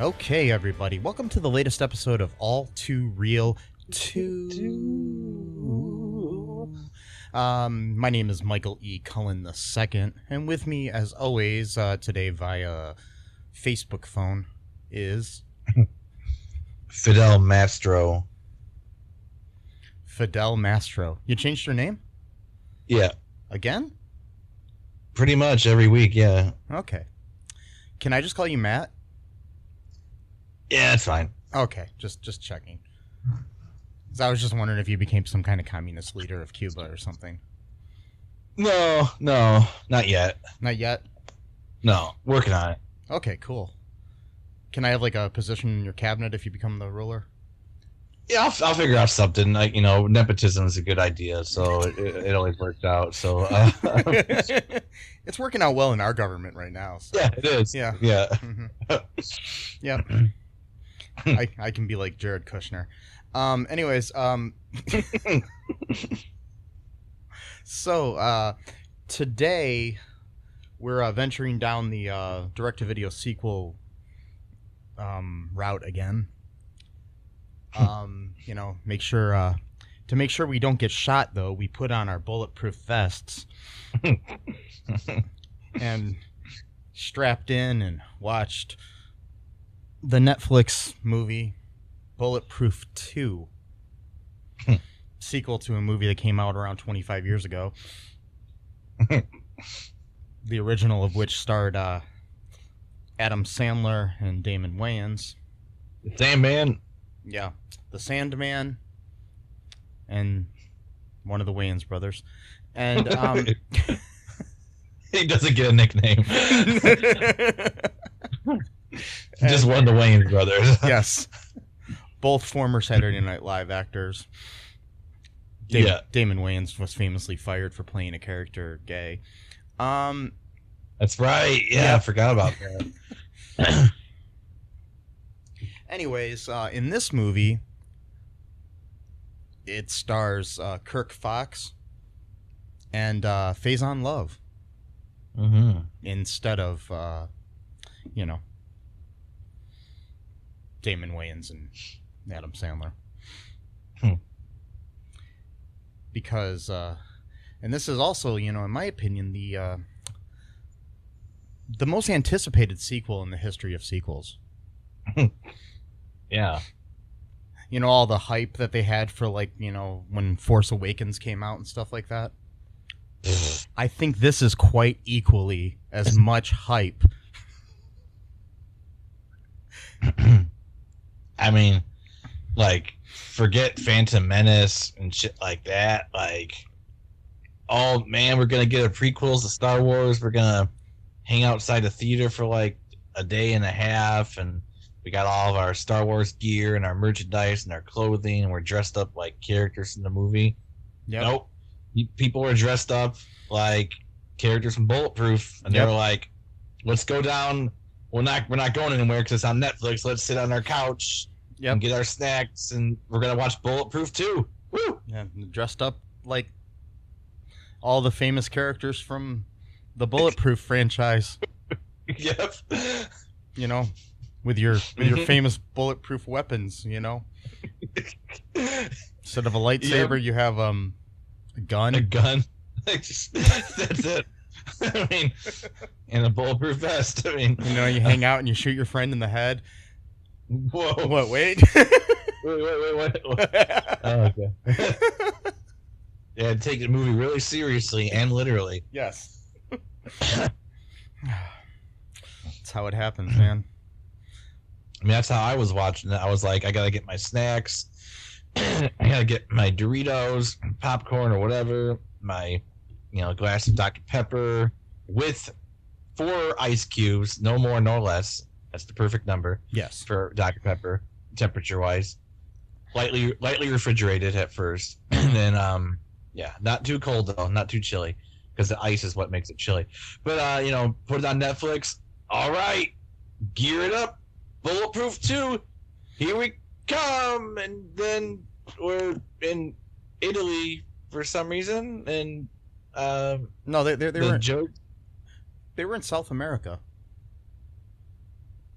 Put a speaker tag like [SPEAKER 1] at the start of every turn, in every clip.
[SPEAKER 1] Okay, everybody, welcome to the latest episode of All2ReelToo. My name is Michael E. Cullen II, and with me, as always, today via Facebook phone is...
[SPEAKER 2] Fidel Mastro.
[SPEAKER 1] Fidel Mastro. You changed your name?
[SPEAKER 2] Yeah.
[SPEAKER 1] Again?
[SPEAKER 2] Pretty much every week, yeah.
[SPEAKER 1] Okay. Can I just call you Matt?
[SPEAKER 2] Yeah, that's fine.
[SPEAKER 1] Okay, just checking. 'Cause I was just wondering if you became some kind of communist leader of Cuba or something.
[SPEAKER 2] No, not yet.
[SPEAKER 1] Not yet?
[SPEAKER 2] No, working on it.
[SPEAKER 1] Okay, cool. Can I have like a position in your cabinet if you become the ruler?
[SPEAKER 2] Yeah, I'll figure out something. Like, nepotism is a good idea, so it always worked out. So
[SPEAKER 1] it's working out well in our government right now. So.
[SPEAKER 2] Yeah, it is.
[SPEAKER 1] Yeah.
[SPEAKER 2] Yeah.
[SPEAKER 1] Mm-hmm. Yep. I can be like Jared Kushner. Anyways, so today we're venturing down the direct-to-video sequel route again. Make sure we don't get shot, though, we put on our bulletproof vests and strapped in and watched the Netflix movie Bulletproof 2, sequel to a movie that came out around 25 years ago. The original of which starred Adam Sandler and Damon Wayans.
[SPEAKER 2] The Sandman?
[SPEAKER 1] Yeah, the Sandman and one of the Wayans brothers. And
[SPEAKER 2] he doesn't get a nickname. Just one of the Wayans brothers.
[SPEAKER 1] Yes. Both former Saturday Night Live actors. Damon Wayans was famously fired for playing a character gay.
[SPEAKER 2] That's right. Yeah, I forgot about that.
[SPEAKER 1] Anyways, in this movie, it stars Kirk Fox and Faizon Love.
[SPEAKER 2] Mm-hmm.
[SPEAKER 1] Instead of, Damon Wayans and Adam Sandler. Because, and this is also, in my opinion, the most anticipated sequel in the history of sequels.
[SPEAKER 2] Yeah.
[SPEAKER 1] All the hype that they had for, when Force Awakens came out and stuff like that. I think this is quite equally as much hype.
[SPEAKER 2] I mean, forget Phantom Menace and shit like that. Oh man, we're gonna get a prequels to Star Wars. We're gonna hang outside the theater for a day and a half, and we got all of our Star Wars gear and our merchandise and our clothing, and we're dressed up like characters in the movie. Yep. Nope. People were dressed up like characters from Bulletproof, and they were like, "Let's go down. We're not going anywhere because it's on Netflix. Let's sit on our couch and get our snacks, and we're gonna watch Bulletproof 2. Woo!
[SPEAKER 1] Yeah, dressed up like all the famous characters from the Bulletproof franchise.
[SPEAKER 2] Yep.
[SPEAKER 1] With your famous bulletproof weapons. Instead of a lightsaber, you have a gun.
[SPEAKER 2] A gun. That's it. I mean, and a bulletproof vest. I mean,
[SPEAKER 1] you hang out and you shoot your friend in the head.
[SPEAKER 2] Whoa!
[SPEAKER 1] What? Wait.
[SPEAKER 2] wait. Oh, okay. Yeah, take the movie really seriously and literally.
[SPEAKER 1] Yes. That's how it happens, man.
[SPEAKER 2] I mean, that's how I was watching it. I was like, I gotta get my snacks. I gotta get my Doritos, popcorn, or whatever. My, glass of Dr. Pepper with 4 ice cubes, no more, no less. That's the perfect number.
[SPEAKER 1] Yes.
[SPEAKER 2] For Dr. Pepper, temperature-wise. Lightly refrigerated at first, and then not too cold though, not too chilly, because the ice is what makes it chilly. But put it on Netflix. All right, gear it up. Bulletproof 2, here we come. And then we're in Italy for some reason, and
[SPEAKER 1] no, they were
[SPEAKER 2] joke.
[SPEAKER 1] They were in South America.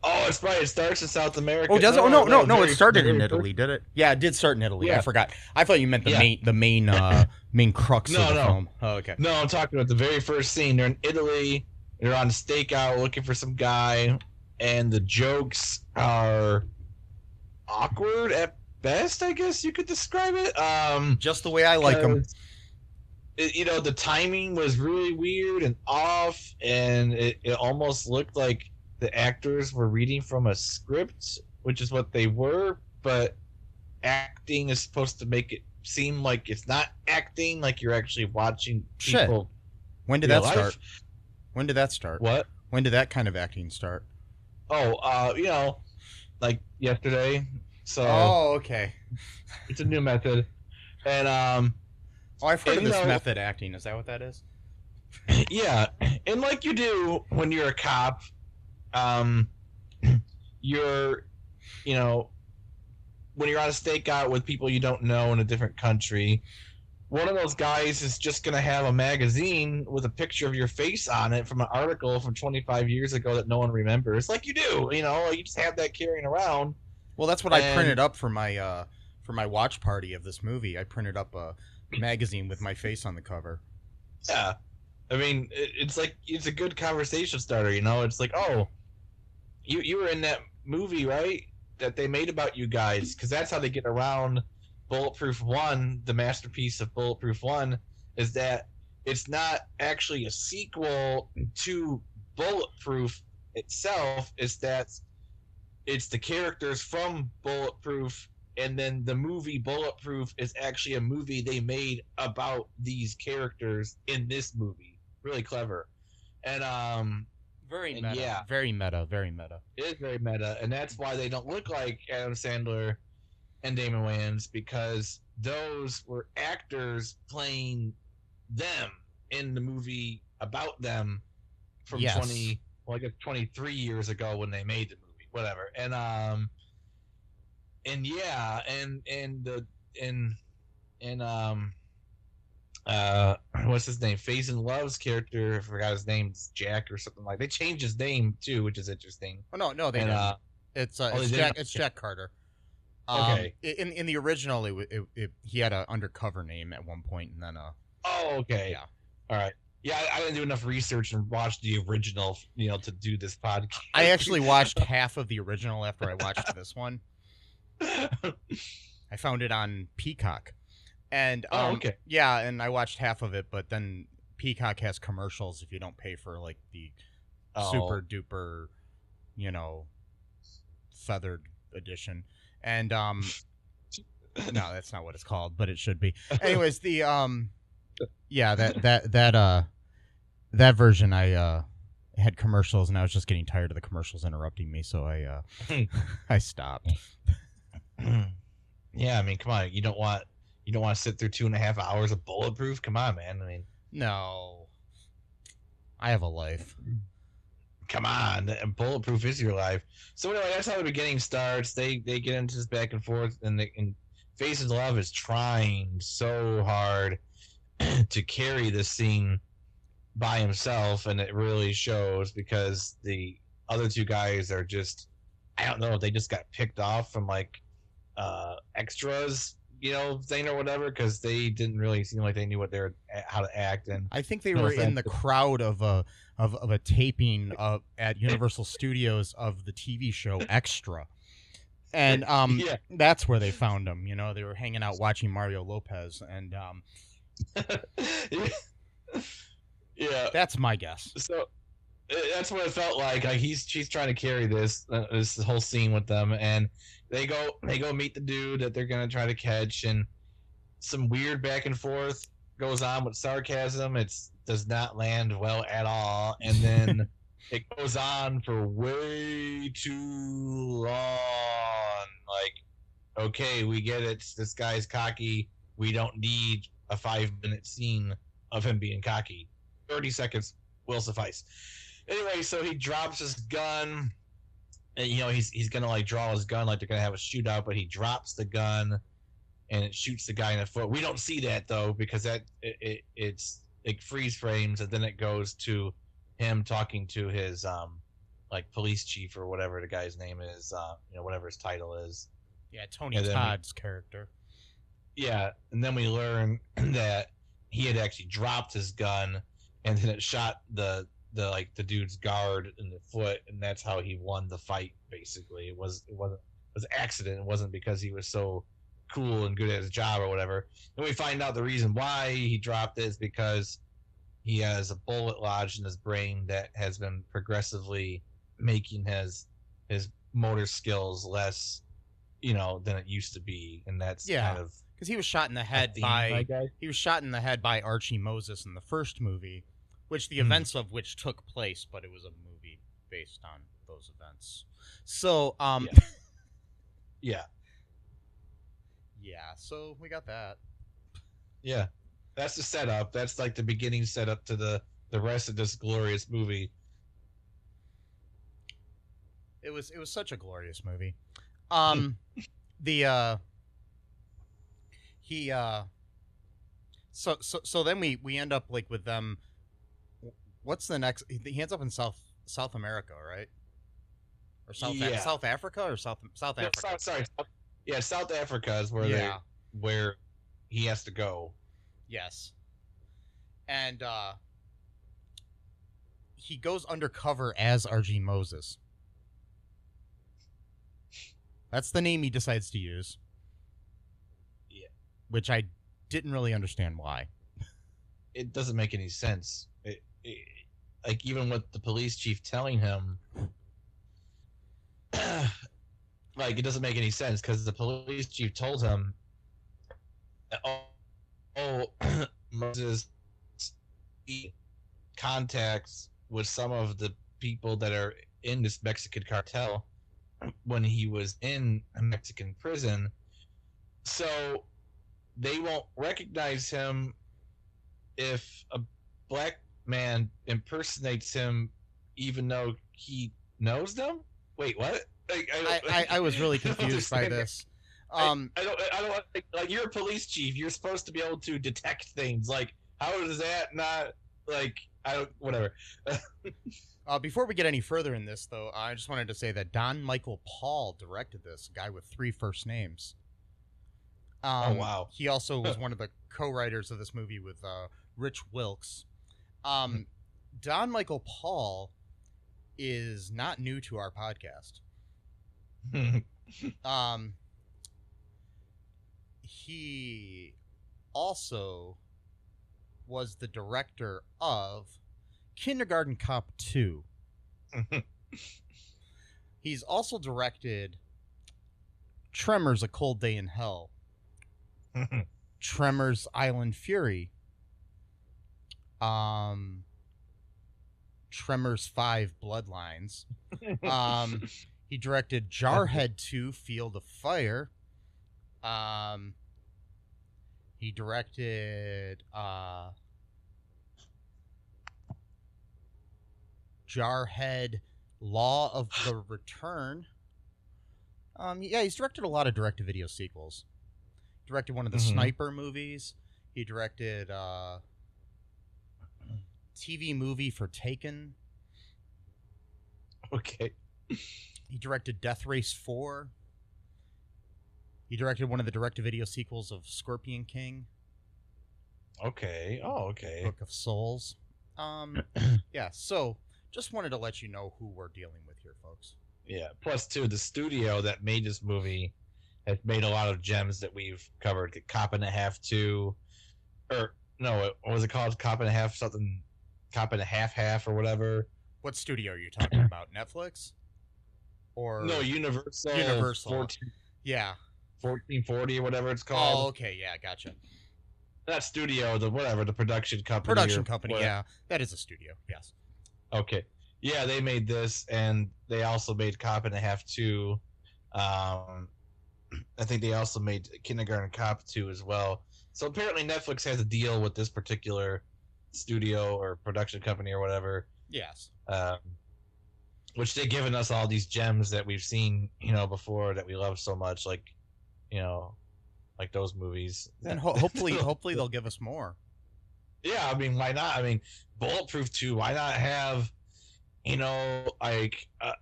[SPEAKER 2] Oh, it's right. It starts in South America.
[SPEAKER 1] Oh, does it? Oh, no. It started in Italy, did it? Yeah, it did start in Italy.
[SPEAKER 2] Yeah.
[SPEAKER 1] I forgot. I thought you meant the main crux of the film. Oh, okay.
[SPEAKER 2] No, I'm talking about the very first scene. They're in Italy. They're on a stakeout looking for some guy, and the jokes are awkward at best, I guess you could describe it.
[SPEAKER 1] Just the way I like them.
[SPEAKER 2] The timing was really weird and off, and it almost looked like the actors were reading from a script, which is what they were, but acting is supposed to make it seem like it's not acting, like you're actually watching people.
[SPEAKER 1] Shit. When did that start? When did that start?
[SPEAKER 2] What?
[SPEAKER 1] When did that kind of acting start?
[SPEAKER 2] Oh, like yesterday. So.
[SPEAKER 1] Oh, okay.
[SPEAKER 2] It's a new method, and
[SPEAKER 1] I've heard of this method acting. Is that what that is?
[SPEAKER 2] Yeah, and like you do when you're a cop, you're, when you're on a stakeout with people you don't know in a different country, one of those guys is just going to have a magazine with a picture of your face on it from an article from 25 years ago that no one remembers. Like you do, you just have that carrying around.
[SPEAKER 1] Well, that's what I printed up for my watch party of this movie. I printed up a magazine with my face on the cover.
[SPEAKER 2] Yeah. I mean, it's a good conversation starter, It's like, oh, you were in that movie, right? That they made about you guys, because that's how they get around Bulletproof 1, the masterpiece of Bulletproof 1, is that it's not actually a sequel to Bulletproof itself. It's that it's the characters from Bulletproof, and then the movie Bulletproof is actually a movie they made about these characters in this movie. Really clever. And
[SPEAKER 1] very meta. Yeah. Very meta. Very meta.
[SPEAKER 2] It is very meta, and that's why they don't look like Adam Sandler and Damon Wayans, because those were actors playing them in the movie about them from 23 years ago when they made the movie. Whatever. What's his name? Faizon Love's character, I forgot his name, it's Jack or something like. They changed his name too, which is interesting.
[SPEAKER 1] Oh no, they didn't. It's Jack Carter.
[SPEAKER 2] Okay.
[SPEAKER 1] In the original, he had an undercover name at one point, and then
[SPEAKER 2] Oh, okay.
[SPEAKER 1] Yeah.
[SPEAKER 2] All right. Yeah, I didn't do enough research and watch the original, to do this podcast.
[SPEAKER 1] I actually watched half of the original after I watched this one. I found it on Peacock. And
[SPEAKER 2] okay.
[SPEAKER 1] Yeah, and I watched half of it, but then Peacock has commercials if you don't pay for like the super duper, feathered edition. And no, that's not what it's called, but it should be. Anyways, the that version I had commercials, and I was just getting tired of the commercials interrupting me, so I stopped.
[SPEAKER 2] Yeah, I mean, come on, you don't want to sit through 2.5 hours of Bulletproof? Come on, man. I mean,
[SPEAKER 1] no, I have a life.
[SPEAKER 2] Come on, Bulletproof is your life. So anyway, that's how the beginning starts. They get into this back and forth, and Faizon Love is trying so hard to carry this scene by himself, and it really shows, because the other two guys are just, I don't know, they just got picked off from like extras, thing or whatever, because they didn't really seem like they knew how to act. And
[SPEAKER 1] I think they were in the crowd of a taping at Universal Studios of the TV show Extra, and that's where they found them. They were hanging out watching Mario Lopez, and
[SPEAKER 2] yeah,
[SPEAKER 1] that's my guess.
[SPEAKER 2] So That's what it felt like. Like she's trying to carry this whole scene with them, and they go meet the dude that they're gonna try to catch, and some weird back and forth goes on with sarcasm. It does not land well at all, and then it goes on for way too long. Like, okay, we get it. This guy's cocky. We don't need a 5-minute scene of him being cocky. 30 seconds will suffice. Anyway, so he drops his gun, and he's gonna like draw his gun like they're gonna have a shootout, but he drops the gun and it shoots the guy in the foot. We don't see that though, because it's like freeze frames, and then it goes to him talking to his like police chief or whatever the guy's name is, whatever his title is.
[SPEAKER 1] Yeah, Tony Todd's character.
[SPEAKER 2] Yeah, and then we learn that he had actually dropped his gun, and then it shot the dude's guard in the foot, and that's how he won the fight. Basically, it was an accident. It wasn't because he was so cool and good at his job or whatever. And we find out the reason why he dropped it is because he has a bullet lodged in his brain that has been progressively making his motor skills less, than it used to be, and that's kind of
[SPEAKER 1] because he was shot in the head by Archie Moses in the first movie, which the events of which took place, but it was a movie based on those events. So,
[SPEAKER 2] yeah.
[SPEAKER 1] Yeah, so we got that.
[SPEAKER 2] Yeah. That's the setup. That's like the beginning setup to the rest of this glorious movie.
[SPEAKER 1] It was such a glorious movie. So then we end up like with them. What's the next? He ends up in South America, right? Or South Africa or South Africa.
[SPEAKER 2] South Africa is where he has to go.
[SPEAKER 1] Yes. And he goes undercover as RG Moses. That's the name he decides to use.
[SPEAKER 2] Yeah.
[SPEAKER 1] Which I didn't really understand why.
[SPEAKER 2] It doesn't make any sense. Like, even with the police chief telling him, like, it doesn't make any sense, because the police chief told him, Moses contacts with some of the people that are in this Mexican cartel when he was in a Mexican prison, so they won't recognize him if a black man impersonates him, even though he knows them. Wait, what?
[SPEAKER 1] I was really confused by this.
[SPEAKER 2] I don't like, you're a police chief. You're supposed to be able to detect things. Like, how does that not, like, whatever.
[SPEAKER 1] Before we get any further in this, though, I just wanted to say that Don Michael Paul directed this, a guy with 3 first names.
[SPEAKER 2] Oh, wow.
[SPEAKER 1] He also was one of the co-writers of this movie with Rich Wilkes. Don Michael Paul is not new to our podcast. He also was the director of Kindergarten Cop 2. He's also directed Tremors: A Cold Day in Hell, Tremors: Island Fury, Tremors 5: Bloodlines. He directed Jarhead 2: Field of Fire. He directed Jarhead: Law of the Return. He's directed a lot of direct-to-video sequels. Directed one of the Sniper movies. He directed TV movie for Taken.
[SPEAKER 2] Okay.
[SPEAKER 1] He directed Death Race 4. He directed one of the direct-to-video sequels of Scorpion King.
[SPEAKER 2] Okay. Oh, okay.
[SPEAKER 1] Book of Souls. Yeah, so just wanted to let you know who we're dealing with here, folks.
[SPEAKER 2] Yeah. Plus, too, the studio that made this movie has made a lot of gems that we've covered. Cop and a Half 2. Or, no, what was it called? Cop and a Half something. Cop and a Half or whatever.
[SPEAKER 1] What studio are you talking about? Netflix? Or
[SPEAKER 2] No, Universal.
[SPEAKER 1] Universal.
[SPEAKER 2] 1440 or whatever it's called.
[SPEAKER 1] Oh, okay, yeah, gotcha.
[SPEAKER 2] That studio, the production company.
[SPEAKER 1] Production company, whatever. Yeah, that is a studio. Yes.
[SPEAKER 2] Okay. Yeah, they made this, and they also made Cop and a Half 2. I think they also made Kindergarten Cop 2 as well. So apparently Netflix has a deal with this particular studio or production company or whatever.
[SPEAKER 1] Yes.
[SPEAKER 2] Which they've given us all these gems that we've seen, before that we love so much, like those movies.
[SPEAKER 1] And hopefully they'll give us more.
[SPEAKER 2] Yeah, I mean, why not? I mean, Bulletproof 2, why not have,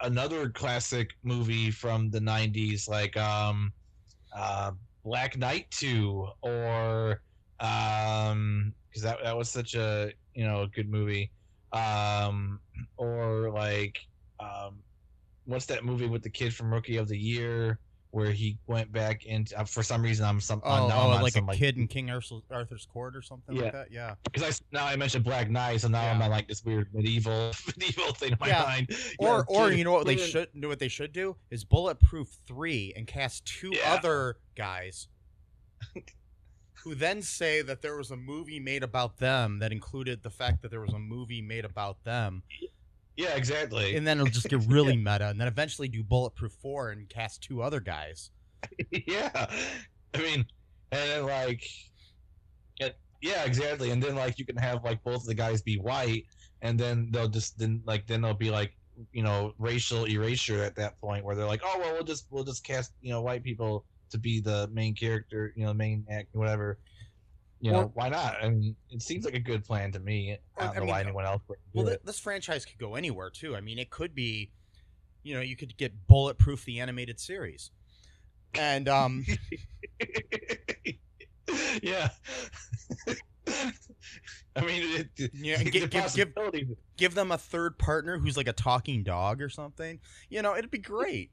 [SPEAKER 2] another classic movie from the 90s, like Black Knight 2, or because that was such a good movie, or like what's that movie with the kid from Rookie of the Year where he went back into for some reason
[SPEAKER 1] like a kid in King Arthur's Court or something like that. Yeah,
[SPEAKER 2] because I mentioned Black Knight, so now I'm on like this weird medieval thing in my mind.
[SPEAKER 1] Or you know what they should do is Bulletproof 3 and cast two other guys who then say that there was a movie made about them that included the fact that there was a movie made about them.
[SPEAKER 2] Yeah, exactly.
[SPEAKER 1] And then it'll just get really meta, and then eventually do Bulletproof 4 and cast two other guys.
[SPEAKER 2] Yeah, I mean, and then yeah, exactly. And then you can have both of the guys be white, and then they'll be racial erasure at that point where they're like, oh well, we'll just cast white people to be the main character, main act, whatever. Why not? I mean, it seems like a good plan to me. I don't know why anyone else would do it.
[SPEAKER 1] This franchise could go anywhere, too. I mean, it could be, you could get Bulletproof, the animated series. And,
[SPEAKER 2] yeah. I mean,
[SPEAKER 1] give them a third partner who's like a talking dog or something. It'd be great.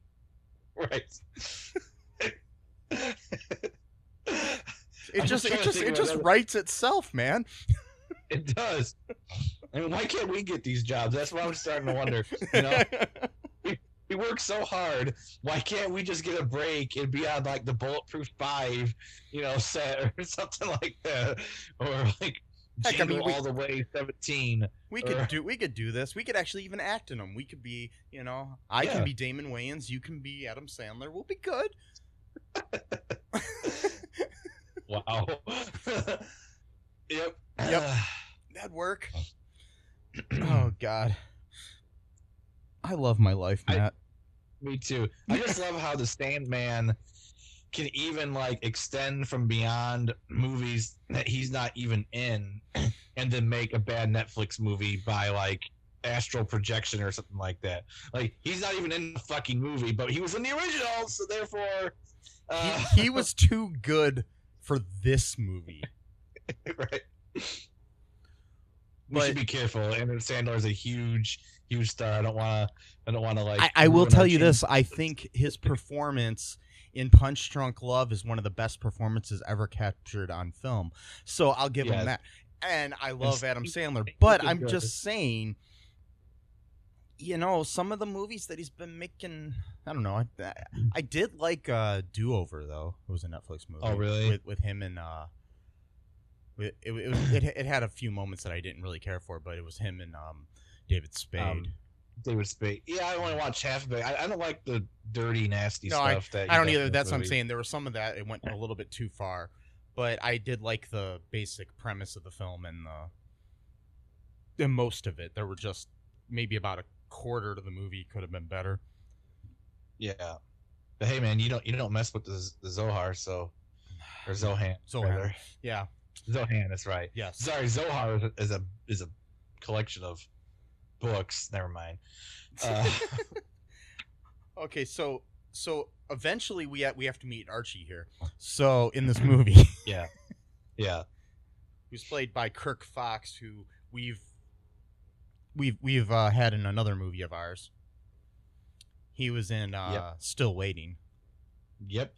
[SPEAKER 2] Right.
[SPEAKER 1] It just writes itself, man.
[SPEAKER 2] It does. I mean, why can't we get these jobs? That's what I'm starting to wonder. We work so hard. Why can't we just get a break and be on the Bulletproof 5, set or something like that, or Jingle All the Way 17?
[SPEAKER 1] We could do this. We could actually even act in them. We could be, I can be Damon Wayans. You can be Adam Sandler. We'll be good.
[SPEAKER 2] Wow. Yep.
[SPEAKER 1] That'd work. Oh God. I love my life, Matt.
[SPEAKER 2] Me too. I just love how the Sandman can even extend from beyond movies that he's not even in, and then make a bad Netflix movie by astral projection or something like that. He's not even in the fucking movie, but he was in the original, so therefore
[SPEAKER 1] he was too good for this movie.
[SPEAKER 2] Right. We should be careful. Adam Sandler is a huge star. I don't want to
[SPEAKER 1] I will tell you this. I think his performance in Punch Drunk Love is one of the best performances ever captured on film. So I'll give him that. And I love Adam Sandler, but I'm just saying, some of the movies that he's been making, I don't know. I did like Do Over though. It was a Netflix movie.
[SPEAKER 2] Oh, really?
[SPEAKER 1] With him and it had a few moments that I didn't really care for, but it was him and David Spade.
[SPEAKER 2] David Spade. Yeah, I only watched half of it. I don't like the dirty, nasty stuff.
[SPEAKER 1] I don't either. That's what I'm saying. There was some of that. It went a little bit too far, but I did like the basic premise of the film and most of it. There were just maybe about a quarter to the movie could have been better.
[SPEAKER 2] Yeah, but hey, man, you don't mess with the Zohar, or Zohan.
[SPEAKER 1] Zohan. Yeah.
[SPEAKER 2] Zohan, that's right.
[SPEAKER 1] Yes.
[SPEAKER 2] Sorry, Zohar is a collection of books. Never mind.
[SPEAKER 1] Okay, so eventually we have to meet Archie here. So in this movie,
[SPEAKER 2] yeah,
[SPEAKER 1] who's played by Kirk Fox, who we've had in another movie of ours. He was in Still Waiting.
[SPEAKER 2] Yep.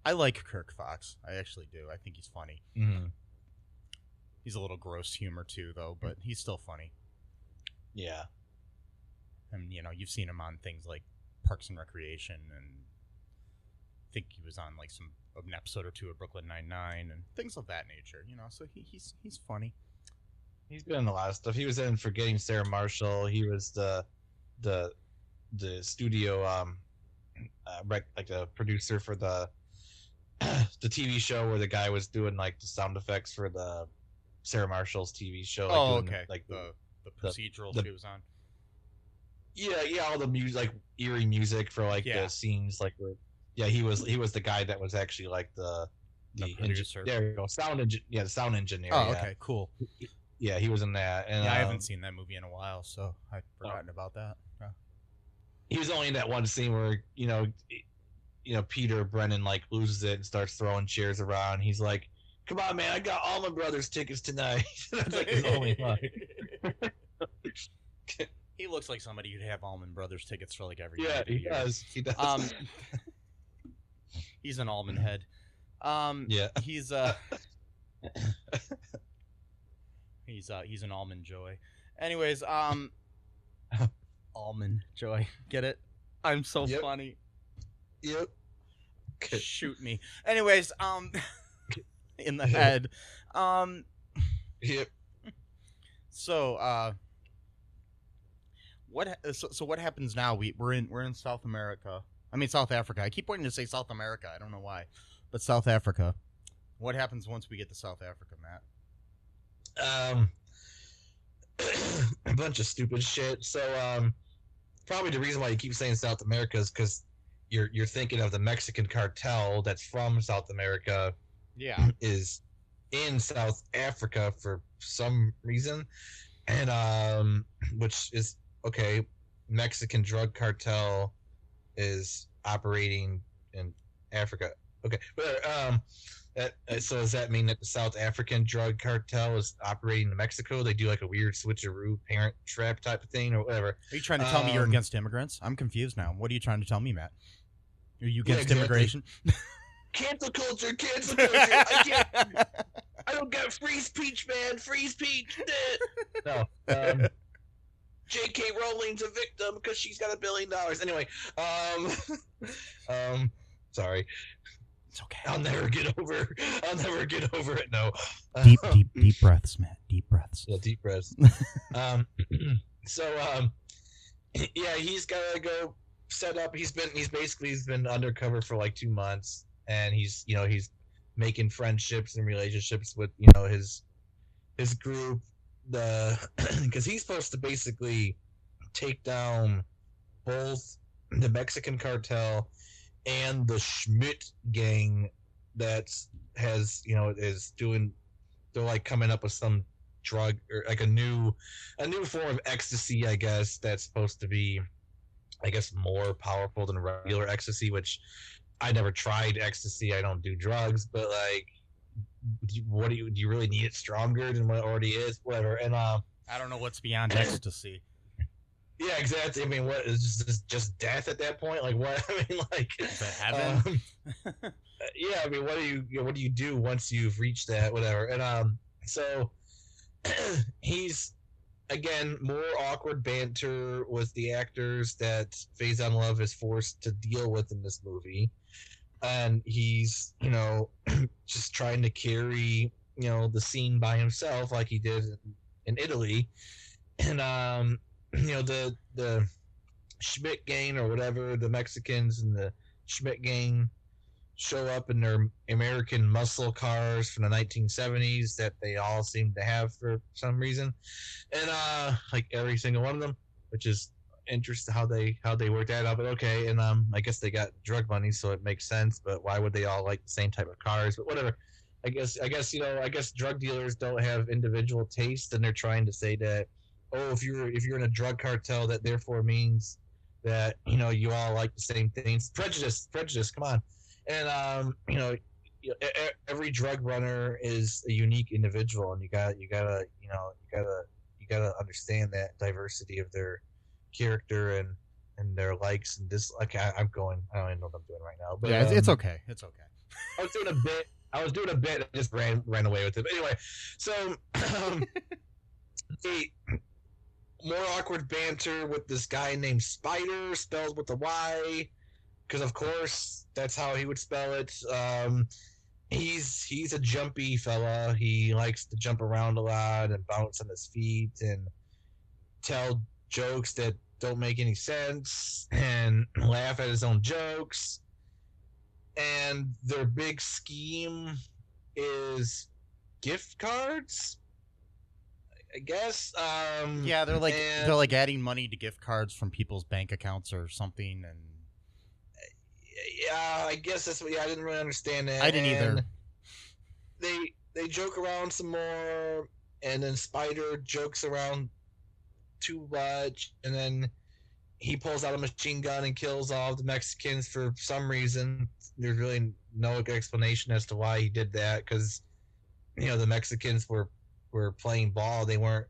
[SPEAKER 1] I like Kirk Fox. I actually do. I think he's funny.
[SPEAKER 2] Mm-hmm.
[SPEAKER 1] He's a little gross humor too, though, but he's still funny.
[SPEAKER 2] Yeah.
[SPEAKER 1] And you've seen him on things like Parks and Recreation, and I think he was on like an episode or two of Brooklyn Nine-Nine and things of that nature. So he's funny.
[SPEAKER 2] He's been in a lot of stuff. He was in Forgetting Sarah Marshall. He was the studio like the producer for the the TV show where the guy was doing like the sound effects for the Sarah Marshall's TV show. Like,
[SPEAKER 1] okay. Like the procedural she was on.
[SPEAKER 2] Yeah, all the music, like eerie music for like the scenes, like he was the guy that was actually like the
[SPEAKER 1] producer.
[SPEAKER 2] There you go, the sound engineer.
[SPEAKER 1] Oh, okay, cool.
[SPEAKER 2] Yeah, he was in that. And
[SPEAKER 1] I haven't seen that movie in a while, so I've forgotten about that. Yeah.
[SPEAKER 2] He was only in that one scene where Peter Brennan like loses it and starts throwing chairs around. He's like, "Come on, man! I got Allman Brothers tickets tonight." That's like his only line.
[SPEAKER 1] He looks like somebody who'd have Allman Brothers tickets for like every.
[SPEAKER 2] Yeah, he does. He does.
[SPEAKER 1] He's an Allman head.
[SPEAKER 2] Yeah.
[SPEAKER 1] He's he's an Almond Joy. Anyways, Almond Joy. Get it? I'm so funny.
[SPEAKER 2] Yep.
[SPEAKER 1] Shoot me. Anyways, in the head.
[SPEAKER 2] Yep.
[SPEAKER 1] So, what happens now? We're in South America. I mean South Africa. I keep wanting to say South America. I don't know why, but South Africa. What happens once we get to South Africa, Matt?
[SPEAKER 2] A bunch of stupid shit. So, probably the reason why you keep saying South America is because you're thinking of the Mexican cartel that's from South America.
[SPEAKER 1] Yeah,
[SPEAKER 2] is in South Africa for some reason, and which is okay. Mexican drug cartel is operating in Africa. Okay, but so does that mean that the South African drug cartel is operating in Mexico? They do like a weird switcheroo parent trap type of thing or whatever.
[SPEAKER 1] Are you trying to tell me you're against immigrants? I'm confused now. What are you trying to tell me, Matt? Are you against immigration?
[SPEAKER 2] Cancel culture, cancel culture. I don't got free speech, man. Free speech. No. J.K. Rowling's a victim because she's got $1 billion. Anyway, sorry.
[SPEAKER 1] It's okay.
[SPEAKER 2] I'll never get over it. No.
[SPEAKER 1] Deep breaths, Matt. Deep breaths.
[SPEAKER 2] Yeah, deep breaths. Yeah, he's gotta go set up. He's been undercover for like 2 months, and he's making friendships and relationships with his group. Because he's supposed to basically take down both the Mexican cartel and the Schmidt gang they're like coming up with some drug or like a new form of ecstasy, I guess, that's supposed to be, I guess, more powerful than regular ecstasy, which I never tried ecstasy. I don't do drugs, but like, do you really need it stronger than what it already is? Whatever. And
[SPEAKER 1] I don't know what's beyond ecstasy.
[SPEAKER 2] Yeah, exactly. I mean, what is just death at that point? Like, what? I mean, like,
[SPEAKER 1] is it heaven?
[SPEAKER 2] Yeah, I mean, what do you do once you've reached that? Whatever. And so he's again more awkward banter with the actors that Faizon Love is forced to deal with in this movie. And he's, just trying to carry, the scene by himself like he did in Italy. And, the Schmidt gang or whatever, the Mexicans and the Schmidt gang show up in their American muscle cars from the 1970s that they all seem to have for some reason. And, like every single one of them, which is interesting how they worked that out, but okay. And I guess they got drug money, so it makes sense. But why would they all like the same type of cars? But whatever. I guess drug dealers don't have individual taste, and they're trying to say that, oh, if you're in a drug cartel, that therefore means that you all like the same things. Prejudice. Come on. And every drug runner is a unique individual, and you gotta understand that diversity of their character and their likes and dislikes. I don't even know what I'm doing right now. But
[SPEAKER 1] yeah, it's okay. It's okay.
[SPEAKER 2] I was doing a bit. I just ran away with it. But anyway, so more awkward banter with this guy named Spider, spelled with a Y, because of course that's how he would spell it. He's a jumpy fella. He likes to jump around a lot and bounce on his feet and tell jokes that don't make any sense and laugh at his own jokes. And their big scheme is gift cards, I guess.
[SPEAKER 1] Yeah, they're like adding money to gift cards from people's bank accounts or something, and
[SPEAKER 2] yeah, I guess that's what. Yeah, I didn't really understand that.
[SPEAKER 1] I didn't either.
[SPEAKER 2] They joke around some more, and then Spider jokes around too much, and then he pulls out a machine gun and kills all of the Mexicans for some reason. There's really no explanation as to why he did that, because the Mexicans were playing ball. They weren't.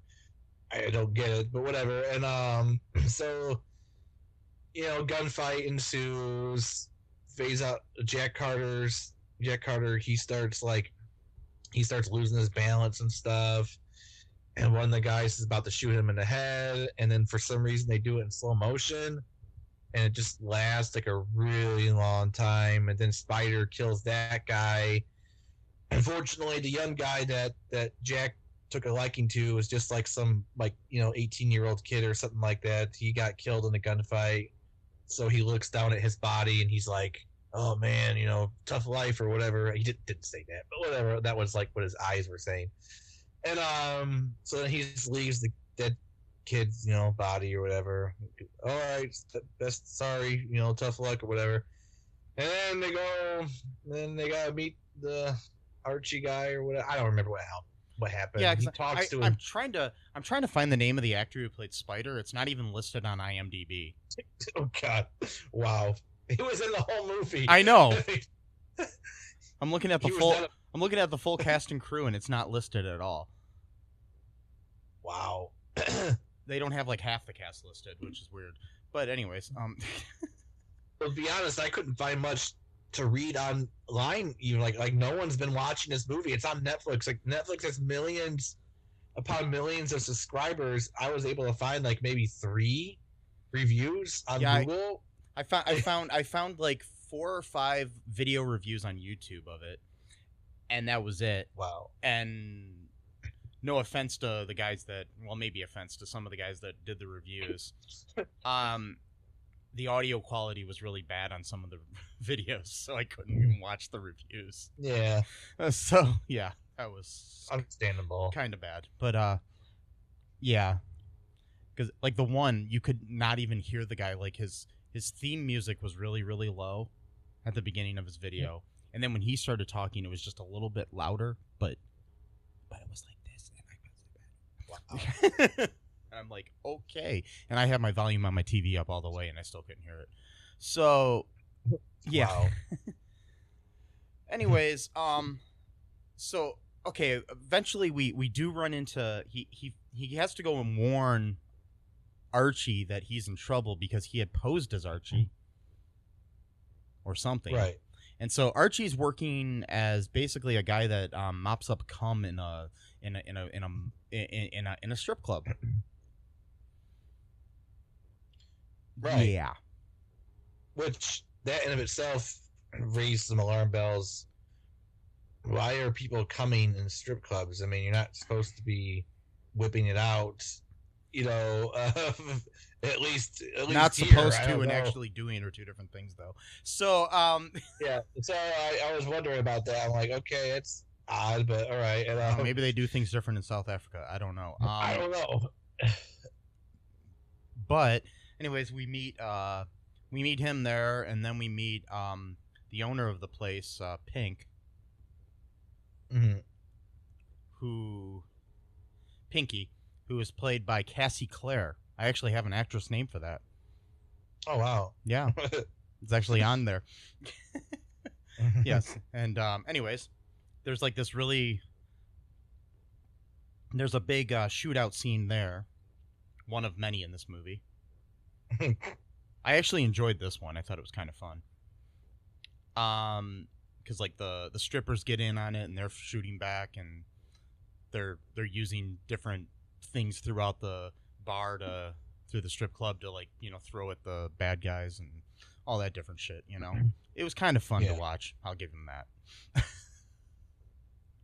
[SPEAKER 2] I don't get it, but whatever. And so gunfight ensues. Phase out Jack Carter. He starts losing his balance and stuff. And one of the guys is about to shoot him in the head, and then for some reason they do it in slow motion, and it just lasts like a really long time. And then Spider kills that guy. Unfortunately, the young guy that Jack took a liking to was just like some 18-year-old kid or something like that. He got killed in a gunfight. So he looks down at his body and he's like, "Oh man, tough life," or whatever. He didn't say that, but whatever. That was like what his eyes were saying. And so then he just leaves the dead kid's body or whatever. All right, best sorry, tough luck or whatever. And then they gotta meet the Archie guy or whatever. I don't remember what happened.
[SPEAKER 1] Yeah,
[SPEAKER 2] he talks to him.
[SPEAKER 1] I'm trying to find the name of the actor who played Spider. It's not even listed on IMDb.
[SPEAKER 2] Oh God! Wow, he was in the whole movie.
[SPEAKER 1] I know. I'm looking at the full cast and crew, and it's not listed at all.
[SPEAKER 2] Wow.
[SPEAKER 1] They don't have like half the cast listed, which is weird. But anyways,
[SPEAKER 2] To be honest, I couldn't find much to read online. Even like no one's been watching this movie. It's on Netflix. Like Netflix has millions upon millions of subscribers. I was able to find like maybe 3 reviews on Google.
[SPEAKER 1] I found like 4 or 5 video reviews on YouTube of it, and that was it.
[SPEAKER 2] Wow.
[SPEAKER 1] And no offense to the guys maybe offense to some of the guys that did the reviews. The audio quality was really bad on some of the videos, so I couldn't even watch the reviews.
[SPEAKER 2] Yeah.
[SPEAKER 1] So yeah, that was
[SPEAKER 2] understandable.
[SPEAKER 1] Kind of bad, but yeah, because like the one you could not even hear the guy. Like his theme music was really really low at the beginning of his video, and then when he started talking, it was just a little bit louder, but it was like this, and I wow. And I'm like, okay. And I had my volume on my TV up all the way, and I still couldn't hear it. So, yeah.
[SPEAKER 2] Wow.
[SPEAKER 1] Anyways, so okay. Eventually, we do run into he has to go and warn Archie that he's in trouble because he had posed as Archie or something,
[SPEAKER 2] right?
[SPEAKER 1] And so Archie's working as basically a guy that mops up cum in a strip club.
[SPEAKER 2] Right.
[SPEAKER 1] Yeah.
[SPEAKER 2] Which that in of itself raised some alarm bells. Why are people coming in strip clubs? I mean, you're not supposed to be whipping it out, at least
[SPEAKER 1] not
[SPEAKER 2] here,
[SPEAKER 1] supposed to, and actually doing are 2 different things, though. So,
[SPEAKER 2] yeah. So I was wondering about that. I'm like, okay, it's odd, but all right. And,
[SPEAKER 1] maybe they do things different in South Africa. I don't know.
[SPEAKER 2] I don't know.
[SPEAKER 1] But anyways, we meet him there, and then we meet the owner of the place, Pink, Pinky, who is played by Cassie Clare. I actually have an actress name for that.
[SPEAKER 2] Oh wow!
[SPEAKER 1] Yeah, it's actually on there. Yes, and anyways, there's like this there's a big shootout scene there, one of many in this movie. I actually enjoyed this one. I thought it was kind of fun. Because like the strippers get in on it and they're shooting back, and they're using different things throughout the bar to the strip club to like throw at the bad guys and all that different shit. It was kind of fun to watch. I'll give him that.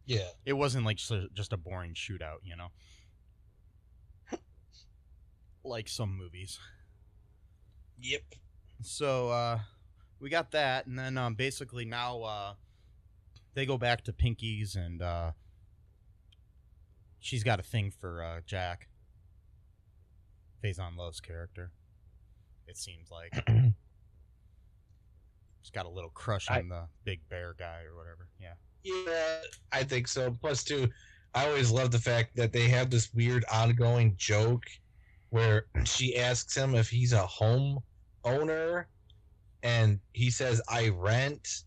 [SPEAKER 2] Yeah,
[SPEAKER 1] it wasn't like just a boring shootout, like some movies.
[SPEAKER 2] Yep.
[SPEAKER 1] So we got that, and then basically now they go back to Pinky's, and she's got a thing for Jack, Faizon Love's character. It seems like she's got a little crush on the big bear guy or whatever.
[SPEAKER 2] Yeah, I think so. Plus, too, I always love the fact that they have this weird ongoing joke where she asks him if he's a home owner, and he says, "I rent,"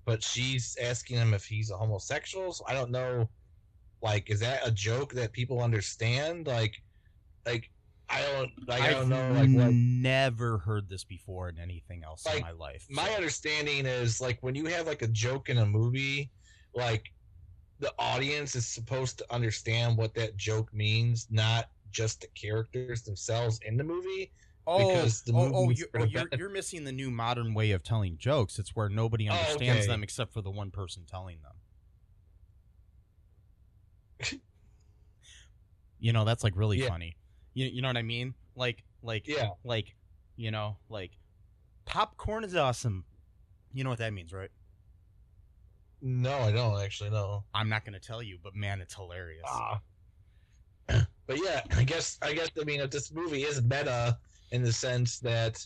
[SPEAKER 2] but she's asking him if he's a homosexual. So I don't know, like, is that a joke that people understand? Like I don't know. Like,
[SPEAKER 1] I've never heard this before in anything else in my life.
[SPEAKER 2] My understanding is, like, when you have like a joke in a movie, like, the audience is supposed to understand what that joke means, not just the characters themselves in the movie.
[SPEAKER 1] You're missing the new modern way of telling jokes. It's where nobody understands them except for the one person telling them. That's like really funny. You know what I mean? Like popcorn is awesome. You know what that means, right?
[SPEAKER 2] No, I don't actually know.
[SPEAKER 1] I'm not going to tell you, but man, it's hilarious.
[SPEAKER 2] But yeah, I guess I mean, if this movie is meta in the sense that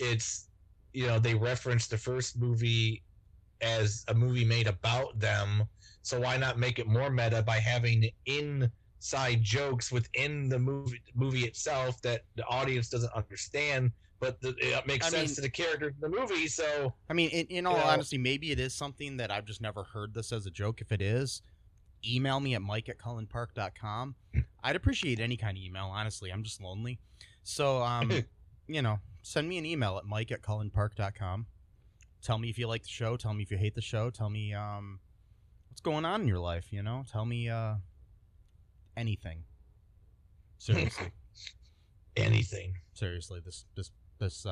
[SPEAKER 2] it's, they reference the first movie as a movie made about them, so why not make it more meta by having inside jokes within the movie itself that the audience doesn't understand, but it makes sense to the characters in the movie. So
[SPEAKER 1] I mean, in all honesty, maybe it is something that I've just never heard this as a joke. If it is, email me at mike@cullenpark.com. I'd appreciate any kind of email, honestly. I'm just lonely. So, send me an email at mike@cullenpark.com. Tell me if you like the show. Tell me if you hate the show. Tell me what's going on in your life, Tell me anything. Seriously.
[SPEAKER 2] Anything.
[SPEAKER 1] Seriously, this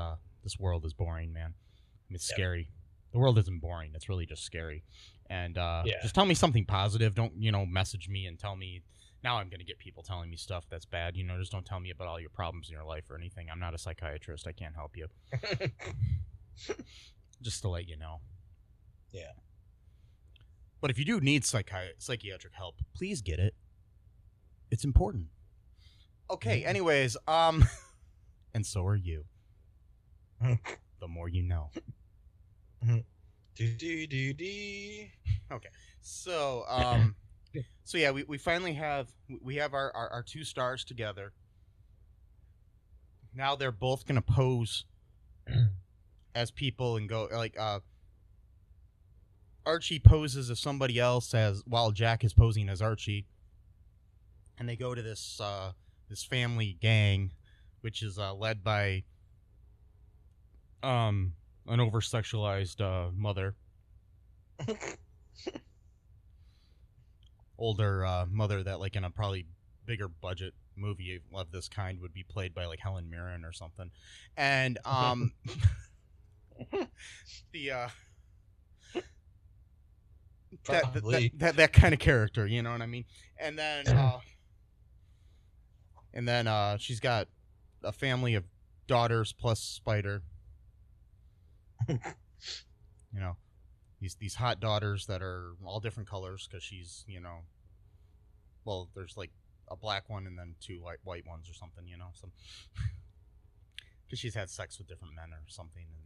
[SPEAKER 1] world is boring, man. I mean, it's scary. The world isn't boring. It's really just scary. And just tell me something positive. Don't, message me and tell me. Now I'm going to get people telling me stuff that's bad. Just don't tell me about all your problems in your life or anything. I'm not a psychiatrist. I can't help you. Just to let you know.
[SPEAKER 2] Yeah.
[SPEAKER 1] But if you do need psychiatric help, please get it. It's important. Okay, anyways, and so are you. The more you know. Okay, so yeah, we finally have our two stars together. Now they're both gonna pose as people and go like Archie poses as somebody else while Jack is posing as Archie, and they go to this family gang, which is led by an over-sexualized mother. Older mother that, like, in a probably bigger budget movie of this kind would be played by, like, Helen Mirren or something. And that kind of character, you know what I mean? And then she's got a family of daughters plus Spider. These hot daughters that are all different colors because she's, well, there's like a black one and then two white ones or something, because she's had sex with different men or something and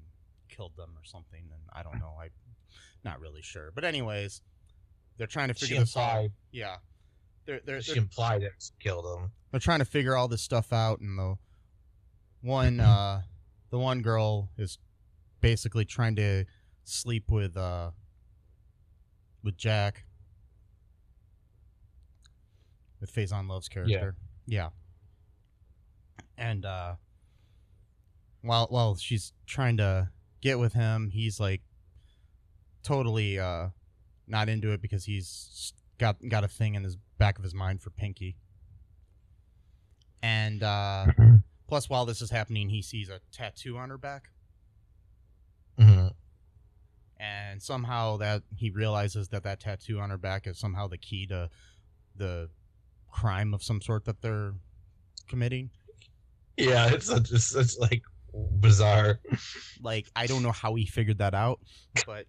[SPEAKER 1] killed them or something, and I don't know, I'm not really sure. But anyways, they're trying to figure this out. Yeah,
[SPEAKER 2] she implied that she killed them.
[SPEAKER 1] They're trying to figure all this stuff out, and the one girl is basically trying to sleep with Jack, with Faizon Love's character. Yeah. And while she's trying to get with him, he's like totally not into it because he's got a thing in his back of his mind for Pinky. And And plus, while this is happening, he sees a tattoo on her back.
[SPEAKER 2] Mm-hmm.
[SPEAKER 1] And somehow that he realizes that tattoo on her back is somehow the key to the crime of some sort that they're committing.
[SPEAKER 2] Yeah, it's like bizarre.
[SPEAKER 1] Like, I don't know how he figured that out, but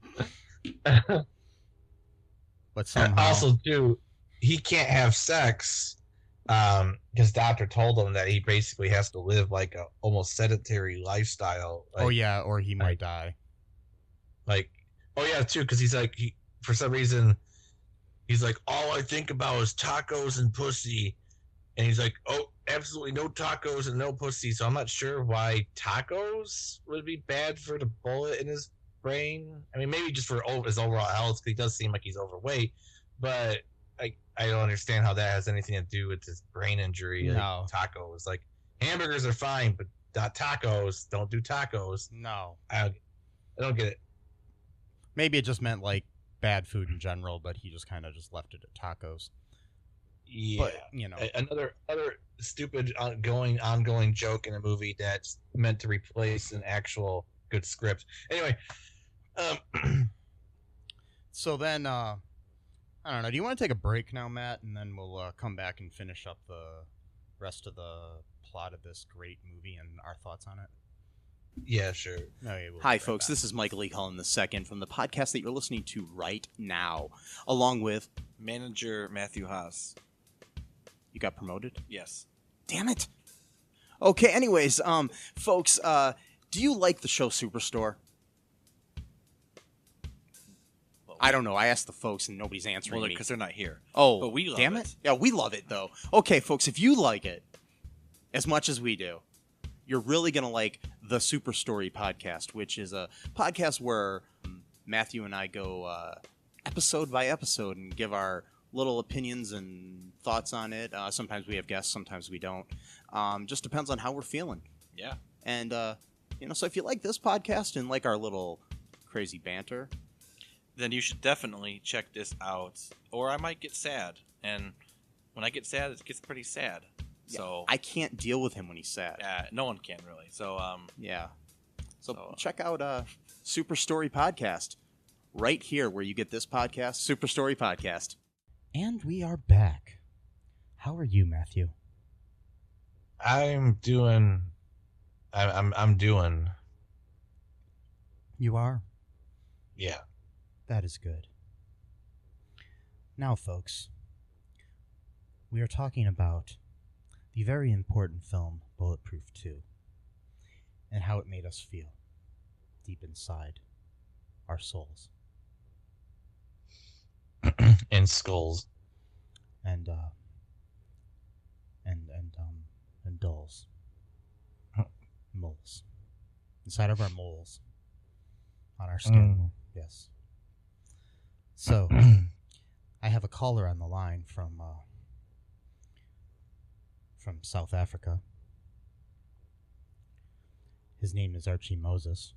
[SPEAKER 1] somehow.
[SPEAKER 2] Also, too, he can't have sex because doctor told him that he basically has to live like a almost sedentary lifestyle. Like,
[SPEAKER 1] or he might die.
[SPEAKER 2] Like, too, because he's like, for some reason, he's like, all I think about is tacos and pussy. And he's like, oh, absolutely no tacos and no pussy. So I'm not sure why tacos would be bad for the bullet in his brain. I mean, maybe just for his overall health, because he does seem like he's overweight. But I don't understand how that has anything to do with his brain injury.
[SPEAKER 1] No.
[SPEAKER 2] Like, tacos. Like, hamburgers are fine, but not tacos. Don't do tacos.
[SPEAKER 1] No.
[SPEAKER 2] I don't get it.
[SPEAKER 1] Maybe it just meant, like, bad food in general, but he just kind of just left it at tacos.
[SPEAKER 2] Yeah.
[SPEAKER 1] But, you know.
[SPEAKER 2] Another stupid ongoing joke in a movie that's meant to replace an actual good script. Anyway.
[SPEAKER 1] So then, I don't know. Do you want to take a break now, Matt? And then we'll come back and finish up the rest of the plot of this great movie and our thoughts on it.
[SPEAKER 2] Yeah, sure.
[SPEAKER 1] Okay,
[SPEAKER 3] Hi, folks. This is Michael E. Cullen II from the podcast that you're listening to right now, along with
[SPEAKER 4] manager Matthew Haas.
[SPEAKER 3] You got promoted?
[SPEAKER 4] Yes.
[SPEAKER 3] Damn it. Okay. Anyways, folks, do you like the show Superstore? I don't know. I asked the folks and nobody's answering me
[SPEAKER 4] because they're not here.
[SPEAKER 3] Oh,
[SPEAKER 4] but we love
[SPEAKER 3] damn it. Yeah, we love it though. Okay, folks, if you like it as much as we do, you're really going to like the Super Story podcast, which is a podcast where Matthew and I go episode by episode and give our little opinions and thoughts on it. Sometimes we have guests, sometimes we don't. Just depends on how we're feeling.
[SPEAKER 4] Yeah.
[SPEAKER 3] And, so if you like this podcast and like our little crazy banter,
[SPEAKER 4] then you should definitely check this out. Or I might get sad. And when I get sad, it gets pretty sad.
[SPEAKER 3] Yeah,
[SPEAKER 4] so
[SPEAKER 3] I can't deal with him when he's sad.
[SPEAKER 4] Yeah, no one can really. So
[SPEAKER 3] yeah. So check out Super Story Podcast right here where you get this podcast, Super Story Podcast.
[SPEAKER 1] And we are back. How are you, Matthew?
[SPEAKER 2] I'm doing.
[SPEAKER 1] You are?
[SPEAKER 2] Yeah.
[SPEAKER 1] That is good. Now, folks, we are talking about the very important film Bulletproof 2 and how it made us feel deep inside our souls
[SPEAKER 2] and skulls
[SPEAKER 1] and dulls, moles inside of our moles on our skin. Yes. So I have a caller on the line from South Africa. His name is Archie Moses.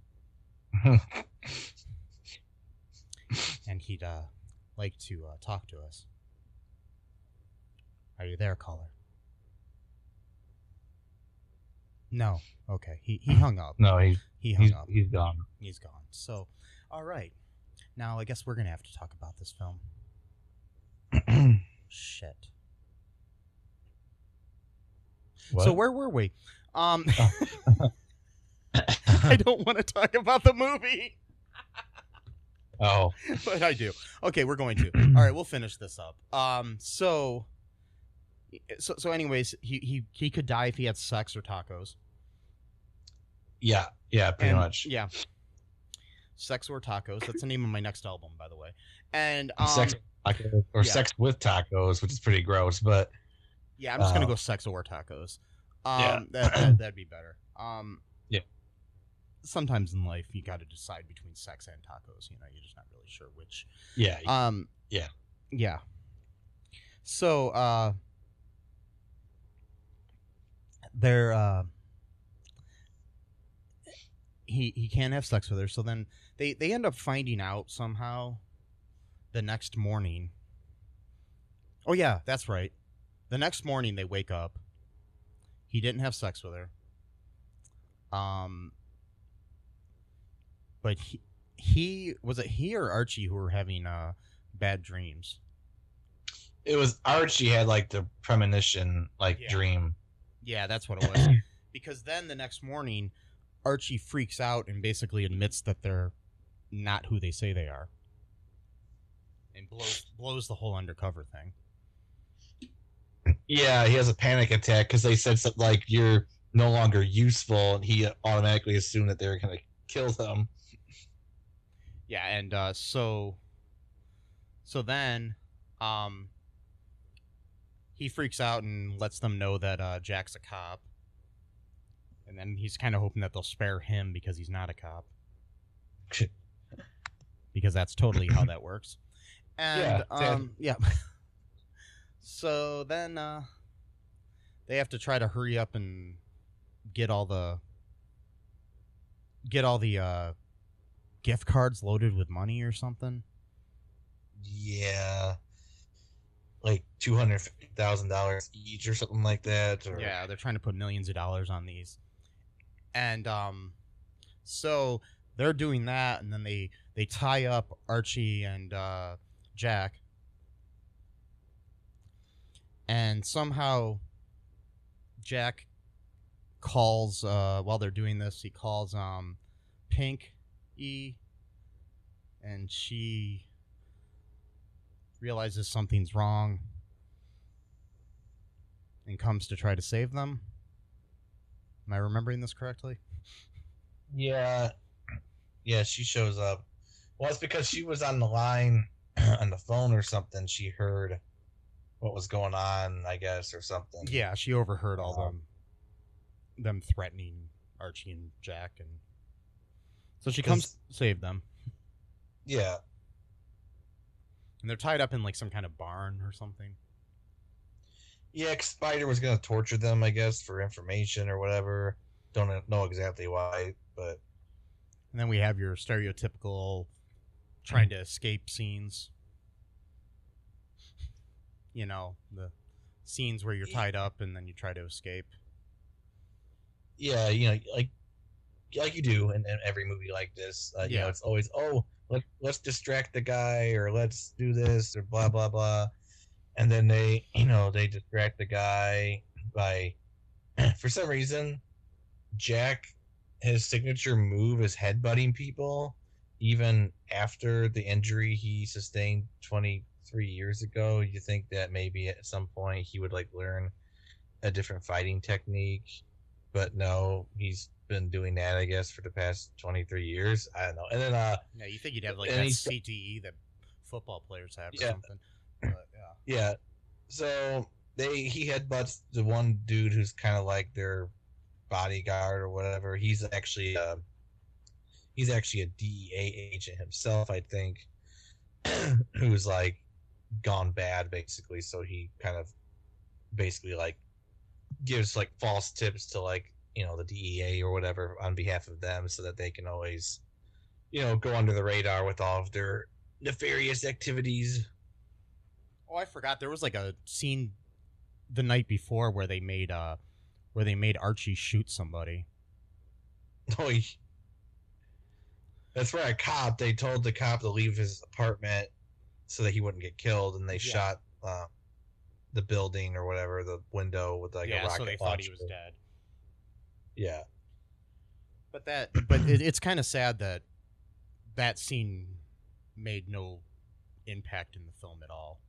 [SPEAKER 1] And he'd like to talk to us. Are you there, caller? No. Okay. He hung up.
[SPEAKER 2] No,
[SPEAKER 1] he hung up.
[SPEAKER 2] He's gone.
[SPEAKER 1] He's gone. So, all right. Now, I guess we're going to have to talk about this film. Shit.
[SPEAKER 2] What?
[SPEAKER 1] So where were we? I don't want to talk about the movie.
[SPEAKER 2] Oh.
[SPEAKER 1] But I do. Okay, we're going to. All right, we'll finish this up. So anyways, he could die if he had sex or tacos.
[SPEAKER 2] Yeah, pretty much.
[SPEAKER 1] Yeah. Sex or tacos. That's the name of my next album, by the way. And
[SPEAKER 2] sex or sex with tacos, which is pretty gross, but
[SPEAKER 1] yeah, I'm just gonna go sex or tacos.
[SPEAKER 2] Yeah.
[SPEAKER 1] That'd be better.
[SPEAKER 2] Yeah.
[SPEAKER 1] Sometimes in life you got to decide between sex and tacos. You know, you're just not really sure which.
[SPEAKER 2] Yeah.
[SPEAKER 1] Yeah. Yeah. So he can't have sex with her. So then they end up finding out somehow the next morning. Oh yeah, that's right. The next morning they wake up. He didn't have sex with her. But he was it he or Archie who were having bad dreams?
[SPEAKER 2] It was Archie had like the premonition dream.
[SPEAKER 1] Yeah, that's what it was. Because then the next morning, Archie freaks out and basically admits that they're not who they say they are, and blows the whole undercover thing.
[SPEAKER 2] Yeah, he has a panic attack because they said something like you're no longer useful, and he automatically assumed that they were going to kill them.
[SPEAKER 1] Yeah, and so then he freaks out and lets them know that Jack's a cop. And then he's kind of hoping that they'll spare him because he's not a cop. Because that's totally how that works. And yeah. So then they have to try to hurry up and get all the gift cards loaded with money or something.
[SPEAKER 2] Yeah. Like $250,000 each or something like that. Or...
[SPEAKER 1] Yeah, they're trying to put millions of dollars on these. And so they're doing that, and then they tie up Archie and Jack. And somehow Jack calls, while they're doing this, he calls Pink E, and she realizes something's wrong and comes to try to save them. Am I remembering this correctly?
[SPEAKER 2] Yeah. Yeah, she shows up. Well, it's because she was on the line on the phone or something. She heard what was going on, I guess, or something.
[SPEAKER 1] Yeah, she overheard all them threatening Archie and Jack, and so she comes to save them.
[SPEAKER 2] Yeah.
[SPEAKER 1] And they're tied up in like some kind of barn or something.
[SPEAKER 2] Yeah, Spider was going to torture them, I guess, for information or whatever. Don't know exactly why, but...
[SPEAKER 1] And then we have your stereotypical trying to escape scenes. You know, the scenes where you're tied up and then you try to escape.
[SPEAKER 2] Yeah, you know, like you do in every movie like this. You know, it's always, let's distract the guy, or let's do this, or blah, blah, blah. And then they distract the guy by, for some reason, Jack, his signature move is headbutting people, even after the injury he sustained 23 years ago. You think that maybe at some point he would like learn a different fighting technique, but no, he's been doing that, I guess, for the past 23 years. I don't know. And then
[SPEAKER 1] yeah, you think you'd have like that CTE that football players have or something. But,
[SPEAKER 2] yeah. So he headbutts the one dude who's kind of like their bodyguard or whatever. He's actually a DEA agent himself, I think, who's like gone bad basically. So he kind of basically like gives like false tips to like, you know, the DEA or whatever on behalf of them, so that they can always, you know, go under the radar with all of their nefarious activities.
[SPEAKER 1] Oh, I forgot. There was like a scene the night before where they made Archie shoot somebody.
[SPEAKER 2] Oh, that's right. A cop. They told the cop to leave his apartment so that he wouldn't get killed, and they shot the building or whatever, the window with like a rocket
[SPEAKER 1] so they
[SPEAKER 2] launcher.
[SPEAKER 1] thought he was dead.
[SPEAKER 2] Yeah,
[SPEAKER 1] but it's kind of sad that scene made no impact in the film at all.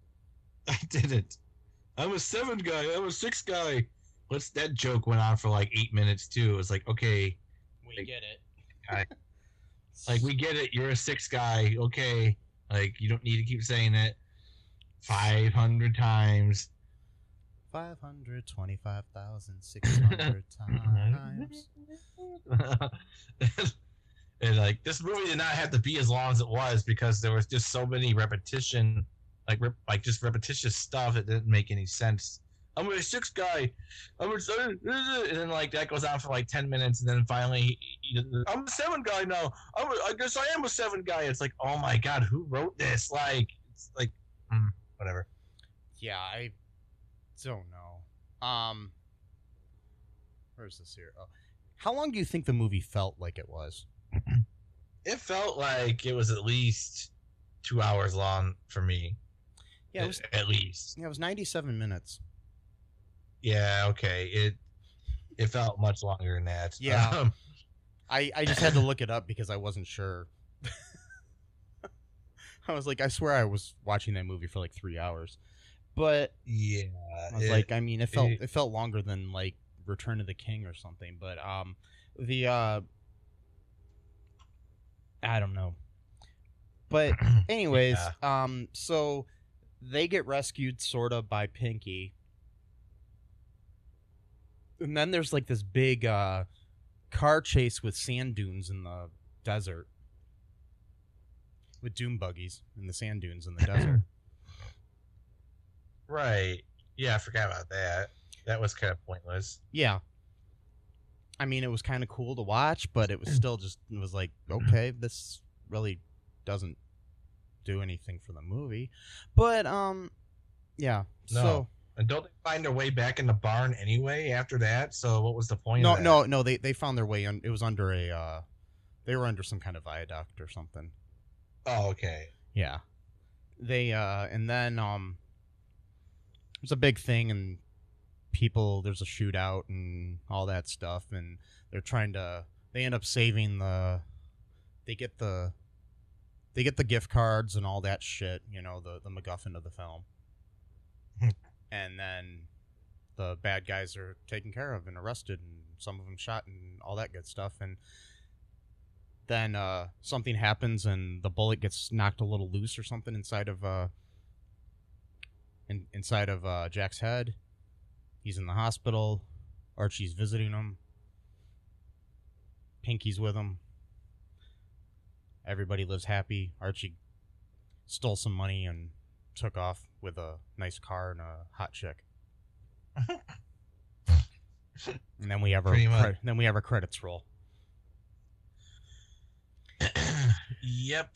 [SPEAKER 2] I didn't. I'm a 7 guy. I'm a 6 guy. That joke went on for like 8 minutes too. It was like, okay,
[SPEAKER 1] we get it.
[SPEAKER 2] Like, we get it. You're a 6 guy. Okay, like you don't need to keep saying it 500 times.
[SPEAKER 1] 525,600 times.
[SPEAKER 2] And like, this movie did not have to be as long as it was, because there was just so many repetition, like just repetitious stuff that didn't make any sense. I'm a 6 guy. And then like that goes on for like 10 minutes, and then finally I'm a 7 guy now. I guess I am a 7 guy. It's like, oh my god, who wrote this? Like, it's like, whatever.
[SPEAKER 1] Yeah, I don't know. Where's this here? Oh. How long do you think the movie felt like it was?
[SPEAKER 2] It felt like it was at least 2 hours long for me.
[SPEAKER 1] Yeah, it was,
[SPEAKER 2] at least.
[SPEAKER 1] Yeah, it was 97 minutes.
[SPEAKER 2] Yeah, okay. It felt much longer than that.
[SPEAKER 1] Yeah. I just had to look it up because I wasn't sure. I was like, I swear I was watching that movie for like 3 hours. But
[SPEAKER 2] yeah,
[SPEAKER 1] I was it felt longer than like Return of the King or something. But I don't know. But anyways, so they get rescued sort of by Pinky. And then there's like this big car chase with sand dunes in the desert. With dune buggies in the sand dunes in the desert.
[SPEAKER 2] Right. Yeah, I forgot about that. That was kind of pointless.
[SPEAKER 1] Yeah. I mean, it was kind of cool to watch, but it was still just, it was like, okay, this really doesn't do anything for the movie. But, yeah.
[SPEAKER 2] No.
[SPEAKER 1] So,
[SPEAKER 2] and don't they find their way back in the barn anyway after that? So what was the point of that?
[SPEAKER 1] No, they found their way, it was under they were under some kind of viaduct or something.
[SPEAKER 2] Oh, okay.
[SPEAKER 1] Yeah. They, and then, there's a big thing and there's a shootout and all that stuff, and they end up saving they get the gift cards and all that shit, the MacGuffin of the film. And then the bad guys are taken care of and arrested, and some of them shot and all that good stuff. And then something happens and the bullet gets knocked a little loose or something inside of Jack's head. He's in the hospital. Archie's visiting him. Pinky's with him. Everybody lives happy. Archie stole some money and took off with a nice car and a hot chick. And then we have our credits roll.
[SPEAKER 2] Yep.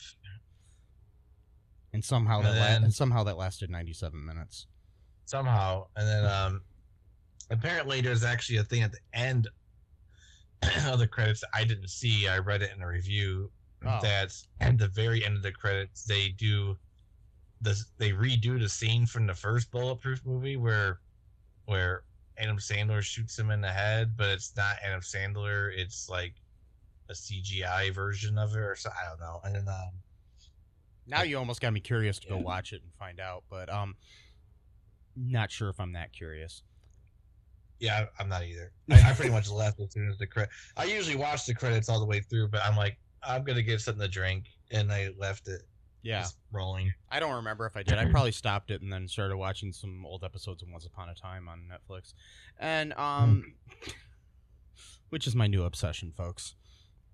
[SPEAKER 1] And somehow that lasted 97 minutes.
[SPEAKER 2] Somehow, and then apparently there's actually a thing at the end of the credits that I didn't see. I read it in a review that at the very end of the credits they redo the scene from the first Bulletproof movie where Adam Sandler shoots him in the head, but it's not Adam Sandler. It's like a CGI version of it, or so, I don't know. And then
[SPEAKER 1] now you almost got me curious to go watch it and find out, but not sure if I'm that curious.
[SPEAKER 2] Yeah, I'm not either. I pretty much left as soon as the credit. I usually watch the credits all the way through, but I'm like, I'm gonna get something to drink, and I left it.
[SPEAKER 1] Yeah,
[SPEAKER 2] just rolling.
[SPEAKER 1] I don't remember if I did. I probably stopped it and then started watching some old episodes of Once Upon a Time on Netflix, and which is my new obsession, folks.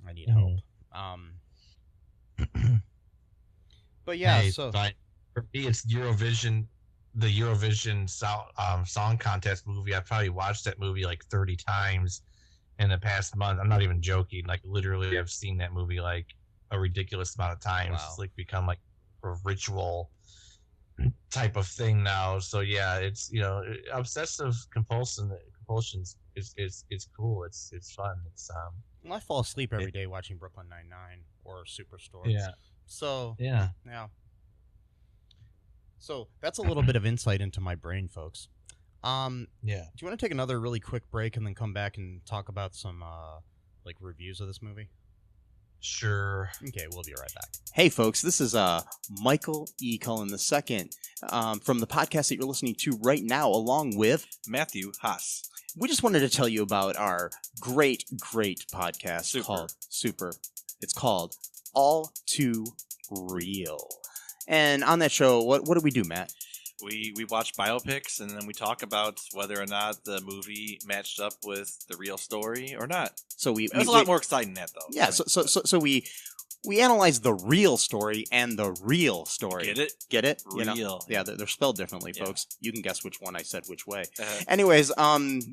[SPEAKER 1] I need help. But yeah, so
[SPEAKER 2] for me, it's Eurovision. The Eurovision song contest movie. I've probably watched that movie like 30 times in the past month. I'm not even joking. Like literally, I've seen that movie like a ridiculous amount of times.
[SPEAKER 1] Wow.
[SPEAKER 2] It's like become like a ritual type of thing now. So yeah, it's obsessive compulsions is cool. It's fun. It's
[SPEAKER 1] well, I fall asleep every day watching Brooklyn Nine-Nine or Superstore.
[SPEAKER 2] Yeah.
[SPEAKER 1] So
[SPEAKER 2] yeah.
[SPEAKER 1] So that's a little bit of insight into my brain, folks.
[SPEAKER 2] Yeah.
[SPEAKER 1] Do you want to take another really quick break and then come back and talk about some like reviews of this movie?
[SPEAKER 2] Sure.
[SPEAKER 1] Okay, we'll be right back.
[SPEAKER 3] Hey, folks, this is Michael E. Cullen II from the podcast that you're listening to right now, along with
[SPEAKER 4] Matthew Haas.
[SPEAKER 3] We just wanted to tell you about our great podcast called Super. It's called All Too Real. And on that show, what do we do, Matt?
[SPEAKER 4] We watch biopics, and then we talk about whether or not the movie matched up with the real story or not.
[SPEAKER 3] So it
[SPEAKER 4] was a lot more exciting than that, though.
[SPEAKER 3] Yeah, so we analyze the real story and the real story.
[SPEAKER 4] Get it?
[SPEAKER 3] Get it?
[SPEAKER 4] Real.
[SPEAKER 3] Yeah, they're spelled differently, folks. You can guess which one I said which way.
[SPEAKER 4] Uh-huh.
[SPEAKER 3] Anyways,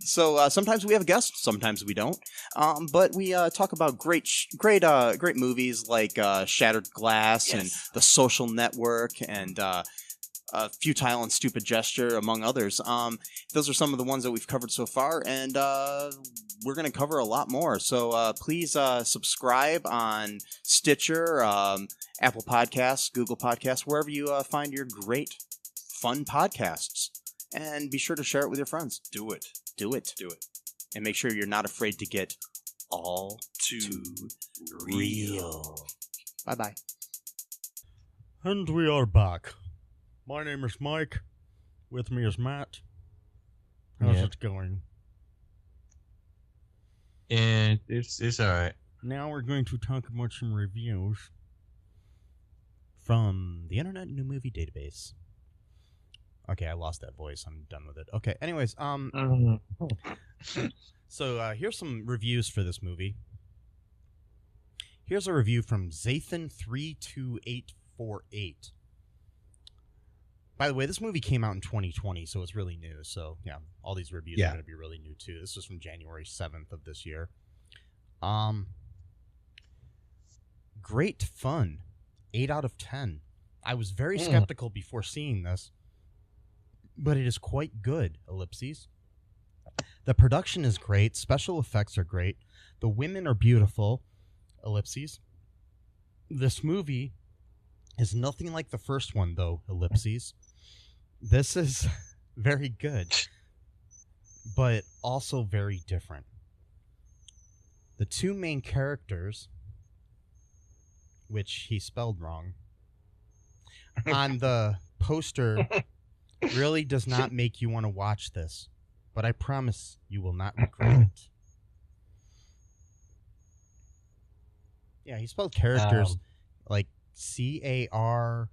[SPEAKER 3] so sometimes we have guests, sometimes we don't. But we talk about great movies like Shattered Glass and The Social Network and Futile and Stupid Gesture, among others. Those are some of the ones that we've covered so far, and we're going to cover a lot more. So please subscribe on Stitcher, Apple Podcasts, Google Podcasts, wherever you find your great, fun podcasts. And be sure to share it with your friends.
[SPEAKER 4] Do it.
[SPEAKER 3] Do it.
[SPEAKER 4] Do it.
[SPEAKER 3] And make sure you're not afraid to get all too real. Bye-bye.
[SPEAKER 1] And we are back. My name is Mike. With me is Matt. How's it going?
[SPEAKER 2] And it's all right.
[SPEAKER 1] Now we're going to talk about some reviews from the Internet New Movie Database. Okay, I lost that voice. I'm done with it. Okay, anyways, so here's some reviews for this movie. Here's a review from Zathan32848. By the way, this movie came out in 2020, so it's really new. So, yeah, all these reviews are going to be really new, too. This was from January 7th of this year. Great fun. 8 out of 10. I was very skeptical before seeing this, but it is quite good, ellipses. The production is great. Special effects are great. The women are beautiful, ellipses. This movie is nothing like the first one, though, ellipses. This is very good, but also very different. The two main characters, which he spelled wrong, on the poster really does not make you want to watch this, but I promise you will not regret it. Yeah, he spelled characters like CARACHTERS.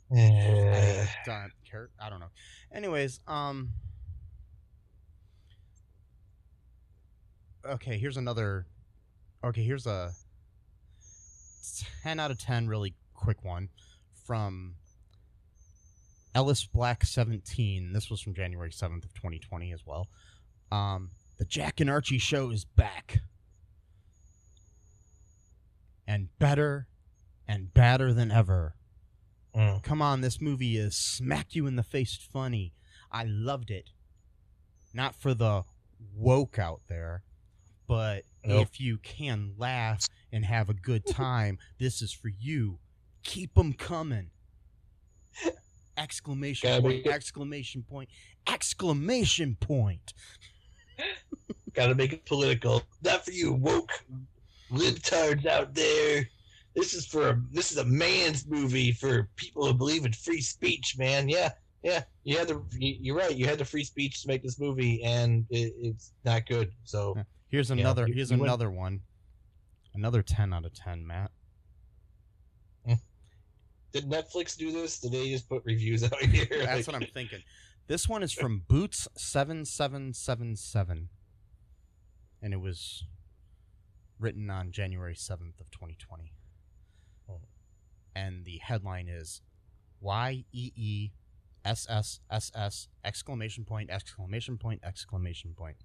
[SPEAKER 1] Character. I don't know. Anyways, okay, here's another. Okay, here's a 10 out of 10 really quick one from Ellis Black 17. This was from January 7th of 2020 as well. The Jack and Archie show is back. And better and badder than ever. Come on, this movie is smack you in the face funny. I loved it. Not for the woke out there, but if you can laugh and have a good time, this is for you. Keep them coming. Exclamation point, exclamation point, exclamation point.
[SPEAKER 2] Gotta make it political. Not for you woke libtards out there. This is a man's movie for people who believe in free speech, man. Yeah. You're right. You had the free speech to make this movie, and it's not good. So
[SPEAKER 1] here's another. Here's another one. Another 10 out of 10, Matt.
[SPEAKER 2] Did Netflix do this? Did they just put reviews out here?
[SPEAKER 1] That's what I'm thinking. This one is from Boots7777, and it was written on January 7th of 2020. And the headline is YEESSSS exclamation point exclamation point exclamation point.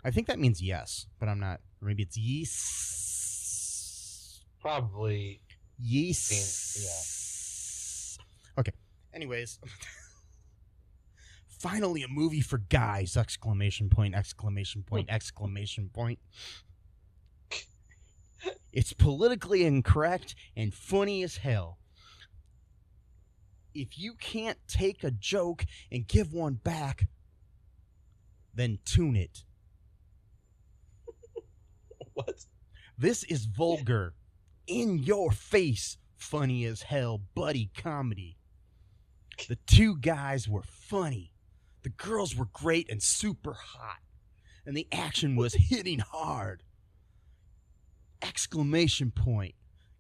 [SPEAKER 1] I think that means yes, but I'm not. Maybe it's yes.
[SPEAKER 2] Probably
[SPEAKER 1] yes.
[SPEAKER 2] Yeah.
[SPEAKER 1] Okay. Anyways, finally a movie for guys! Exclamation point! Exclamation point! Exclamation point! It's politically incorrect and funny as hell. If you can't take a joke and give one back, then tune it.
[SPEAKER 2] What?
[SPEAKER 1] This is vulgar, in your face, funny as hell buddy comedy. The two guys were funny. The girls were great and super hot. And the action was hitting hard. Exclamation point.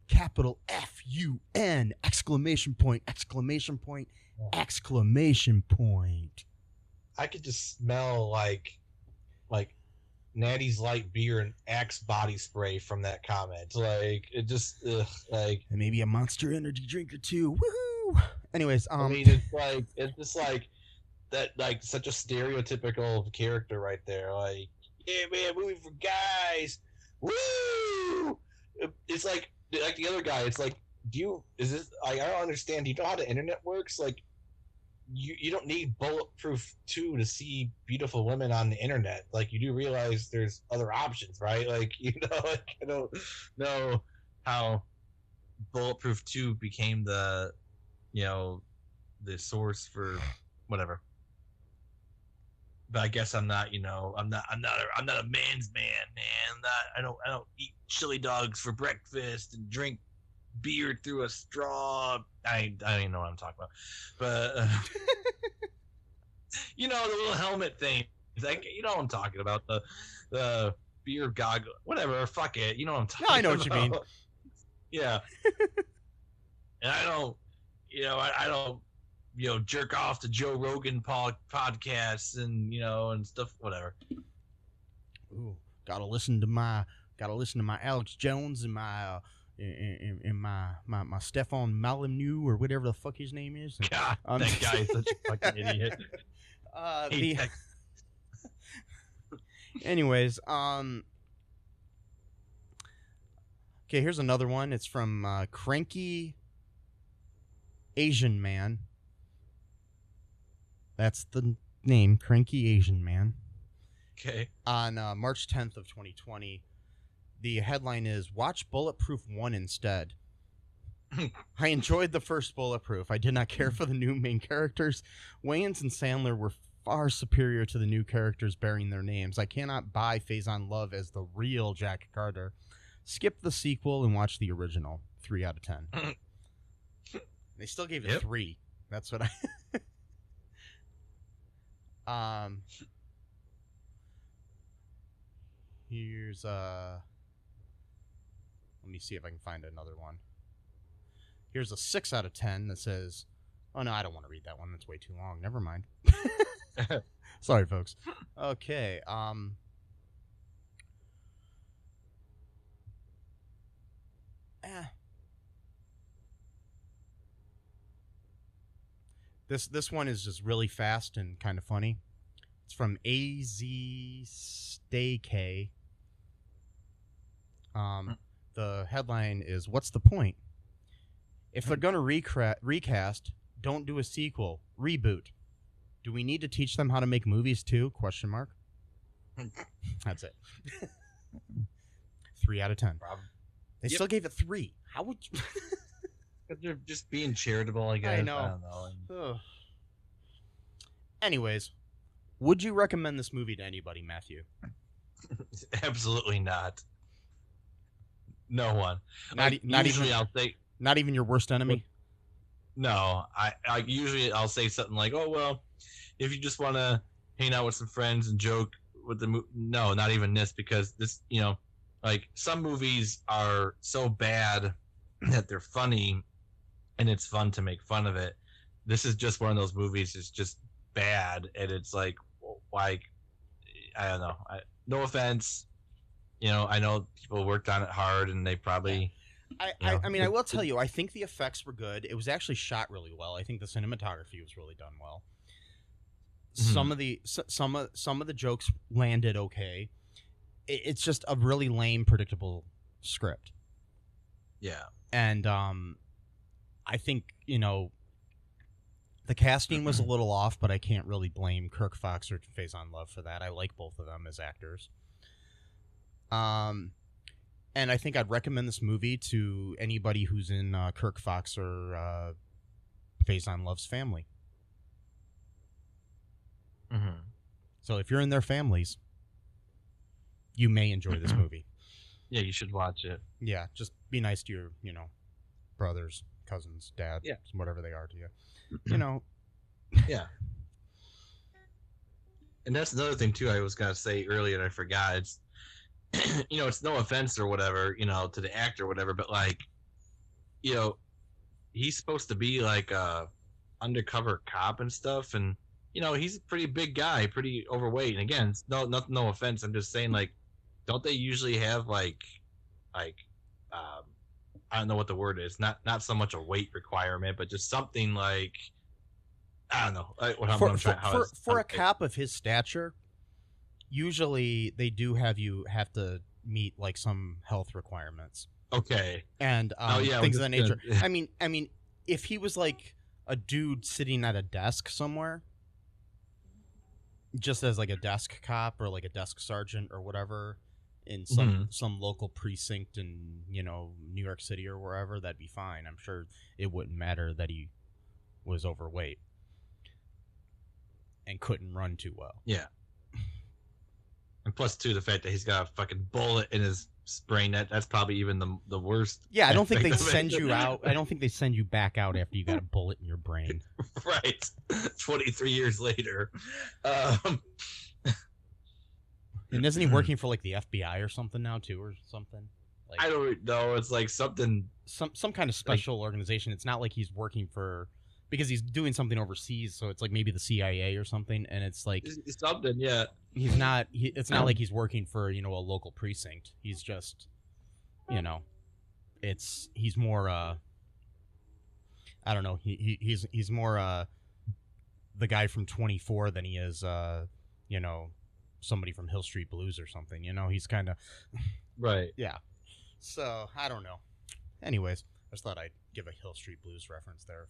[SPEAKER 1] Capital F-U-N. Exclamation point. Exclamation point. Exclamation point.
[SPEAKER 2] I could just smell like Natty's light beer and Axe body spray from that comment. Like it just like,
[SPEAKER 1] and maybe a Monster Energy drink or two. Woohoo! Anyways,
[SPEAKER 2] I mean, it's just like that, like such a stereotypical character right there. Like, yeah, man, movie for guys. Woo! It's like the other guy. It's like is this, I don't understand. Do you know how the internet works? Like, you don't need Bulletproof 2 to see beautiful women on the internet. Like, you do realize there's other options, right? Like, like, I don't know how Bulletproof 2 became the source for whatever. But I guess I'm not, I'm not a man's man. I don't eat chili dogs for breakfast and drink beer through a straw. I don't even know what I'm talking about, but the little helmet thing. It's like, what I'm talking about, the beer goggle, whatever. Fuck it, what I'm talking about.
[SPEAKER 1] I know what you mean.
[SPEAKER 2] Yeah, and I don't, I don't, jerk off to Joe Rogan podcasts and and stuff, whatever.
[SPEAKER 1] Ooh, gotta listen to my Alex Jones and my my Stefan Molyneux or whatever the fuck his name is.
[SPEAKER 2] God, that guy is such a fucking idiot.
[SPEAKER 1] Anyways, okay, here's another one. It's from Cranky Asian Man. That's the name, Cranky Asian Man.
[SPEAKER 2] Okay.
[SPEAKER 1] On March 10th of 2020, the headline is, "Watch Bulletproof 1 instead." I enjoyed the first Bulletproof. I did not care for the new main characters. Wayans and Sandler were far superior to the new characters bearing their names. I cannot buy Faizon Love as the real Jack Carter. Skip the sequel and watch the original. 3 out of 10. They still gave it 3. That's what here's let me see if I can find another one. Here's a 6 out of 10 that says, oh no, I don't want to read that one. That's way too long. Never mind. Sorry, folks. Okay. This one is just really fast and kind of funny. It's from AZ Stay K. The headline is, "What's the point? If they're going to recast, don't do a sequel. Reboot. Do we need to teach them how to make movies too? Question mark." That's it. 3 out of 10. They still gave it 3. How would you...
[SPEAKER 2] They're just being charitable, I guess.
[SPEAKER 1] I know.
[SPEAKER 2] I don't know.
[SPEAKER 1] Anyways, would you recommend this movie to anybody, Matthew?
[SPEAKER 2] Absolutely not. No one.
[SPEAKER 1] Not
[SPEAKER 2] usually
[SPEAKER 1] even.
[SPEAKER 2] I'll say.
[SPEAKER 1] Not even your worst enemy.
[SPEAKER 2] No, I usually I'll say something like, "Oh well, if you just want to hang out with some friends and joke with the movie." No, not even this, because this, like, some movies are so bad that they're funny, and it's fun to make fun of it. This is just one of those movies. It's just bad, and it's like I don't know. No offense, I know people worked on it hard, and they probably.
[SPEAKER 1] I mean, I will tell you, I think the effects were good. It was actually shot really well. I think the cinematography was really done well. Mm-hmm. Some of the jokes landed okay. It's just a really lame, predictable script.
[SPEAKER 2] Yeah.
[SPEAKER 1] And I think, the casting was a little off, but I can't really blame Kirk Fox or Faizon Love for that. I like both of them as actors. And I think I'd recommend this movie to anybody who's in Kirk Fox or Faizon Love's family.
[SPEAKER 2] Mm-hmm.
[SPEAKER 1] So if you're in their families, you may enjoy this movie.
[SPEAKER 2] Yeah, you should watch it.
[SPEAKER 1] Yeah, just be nice to your, brothers, cousins, dad, whatever they are to you.
[SPEAKER 2] Yeah. And that's another thing too I was gonna say earlier and I forgot. It's it's no offense or whatever, to the actor or whatever, but like, he's supposed to be like a undercover cop and stuff, and he's a pretty big guy, pretty overweight. And again, it's no offense. I'm just saying, like, don't they usually have like I don't know what the word is. Not so much a weight requirement, but just something like, I don't know.
[SPEAKER 1] For a cop of his stature, usually they do have to meet like some health requirements.
[SPEAKER 2] Okay.
[SPEAKER 1] And
[SPEAKER 2] yeah,
[SPEAKER 1] things of that nature.
[SPEAKER 2] gonna...
[SPEAKER 1] I mean, if he was like a dude sitting at a desk somewhere, just as like a desk cop or like a desk sergeant or whatever, in some local precinct in New York City or wherever, that'd be fine. I'm sure it wouldn't matter that he was overweight and couldn't run too well.
[SPEAKER 2] Yeah. And plus, too, the fact that he's got a fucking bullet in his brain, that's probably even the worst.
[SPEAKER 1] Yeah, I don't think they send you out. I don't think they send you back out after you got a bullet in your brain.
[SPEAKER 2] Right. 23 years later.
[SPEAKER 1] And isn't he working for like the FBI or something now too, or something? Like,
[SPEAKER 2] I don't know. It's like something,
[SPEAKER 1] some kind of special organization. It's not like he's working for, because he's doing something overseas. So it's like maybe the CIA or something. And it's like
[SPEAKER 2] it's something. Yeah.
[SPEAKER 1] He's not. It's not like he's working for a local precinct. He's just, he's more. I don't know. He's more the guy from 24 than he is somebody from Hill Street Blues or something. He's kind of
[SPEAKER 2] right.
[SPEAKER 1] Yeah. So I don't know. Anyways, I just thought I'd give a Hill Street Blues reference there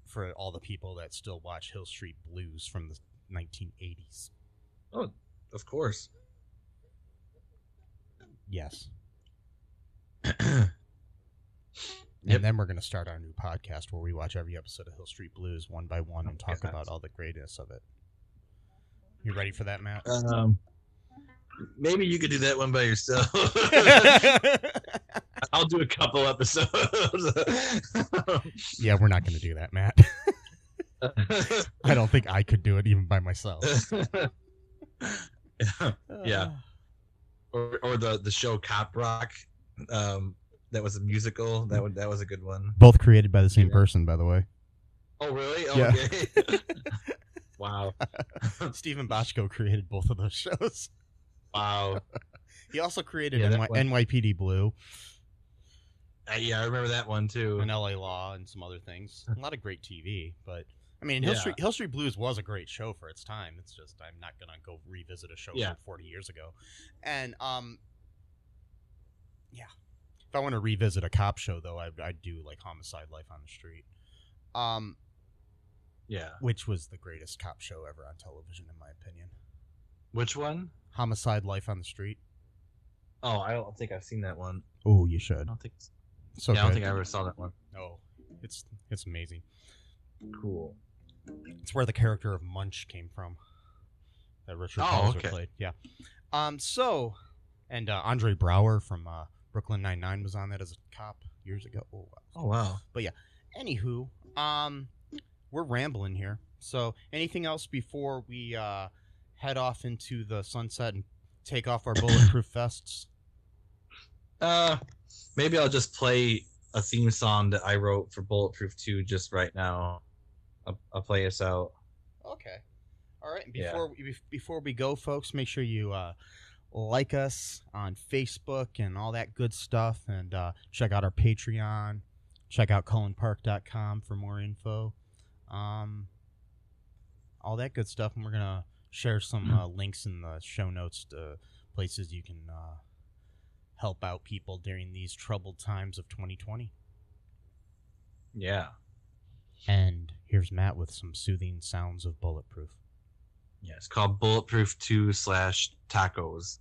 [SPEAKER 1] for all the people that still watch Hill Street Blues from the 1980s.
[SPEAKER 2] Oh, of course.
[SPEAKER 1] Yes.
[SPEAKER 2] Yep.
[SPEAKER 1] And then we're going to start our new podcast where we watch every episode of Hill Street Blues one by one and talk about all the greatness of it. You ready for that, Matt?
[SPEAKER 2] Maybe you could do that one by yourself. I'll do a couple episodes.
[SPEAKER 1] Yeah, we're not going to do that, Matt. I don't think I could do it even by myself.
[SPEAKER 2] Yeah. Or the show Cop Rock. That was a musical. That was a good one.
[SPEAKER 1] Both created by the same person, by the way.
[SPEAKER 2] Oh, really? Oh,
[SPEAKER 1] yeah.
[SPEAKER 2] Okay. Wow.
[SPEAKER 1] Stephen Bochco created both of those shows.
[SPEAKER 2] Wow.
[SPEAKER 1] He also created NYPD Blue.
[SPEAKER 2] Yeah, I remember that one too.
[SPEAKER 1] And LA Law and some other things. A lot of great TV, but I mean, Hill Street Blues was a great show for its time. It's just I'm not gonna go revisit a show from 40 years ago. And yeah, if I want to revisit a cop show though, I'd do like Homicide: Life on the Street.
[SPEAKER 2] Yeah,
[SPEAKER 1] which was the greatest cop show ever on television, in my opinion.
[SPEAKER 2] Which one?
[SPEAKER 1] Homicide: Life on the Street.
[SPEAKER 2] Oh, I don't think I've seen that one.
[SPEAKER 1] Oh, you should.
[SPEAKER 2] I don't think.
[SPEAKER 1] So
[SPEAKER 2] I don't think I ever saw that one.
[SPEAKER 1] Oh, it's amazing.
[SPEAKER 2] Cool.
[SPEAKER 1] It's where the character of Munch came from. That Richard Belzer played. Yeah. So, and Andre Braugher from Brooklyn Nine-Nine was on that as a cop years ago. Oh, wow.
[SPEAKER 2] Oh, wow.
[SPEAKER 1] But yeah. Anywho, we're rambling here. So, anything else before we head off into the sunset and take off our bulletproof vests?
[SPEAKER 2] Maybe I'll just play a theme song that I wrote for Bulletproof 2 just right now. I'll play us out.
[SPEAKER 1] Okay. All right. Before we go, folks, make sure you like us on Facebook and all that good stuff, and check out our Patreon. Check out cullenpark.com for more info. All that good stuff, and we're gonna share some links in the show notes to places you can help out people during these troubled times of 2020.
[SPEAKER 2] Yeah.
[SPEAKER 1] And here's Matt with some soothing sounds of Bulletproof.
[SPEAKER 2] Yeah, it's called Bulletproof 2/Tacos.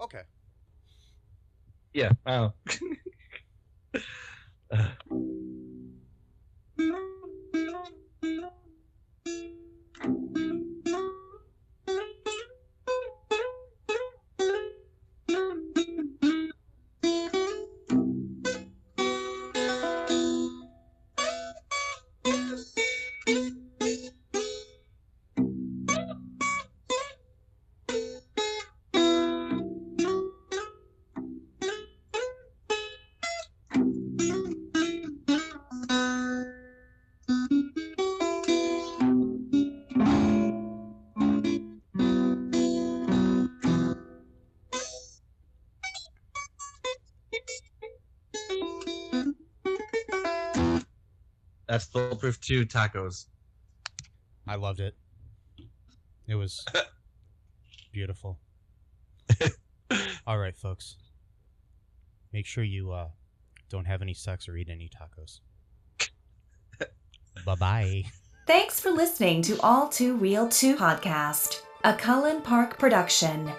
[SPEAKER 1] Okay.
[SPEAKER 2] Yeah. Oh. That's Bulletproof 2 Tacos.
[SPEAKER 1] I loved it. It was beautiful. All right, folks. make sure you don't have any sex or eat any tacos. Bye-bye.
[SPEAKER 5] Thanks for listening to All2ReelToo podcast, a Cullen Park production.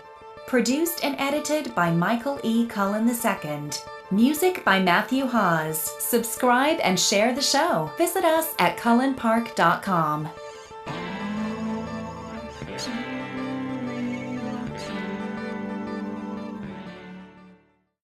[SPEAKER 5] Produced and edited by Michael E. Cullen II. Music by Matthew Hawes. Subscribe and share the show. Visit us at cullenpark.com.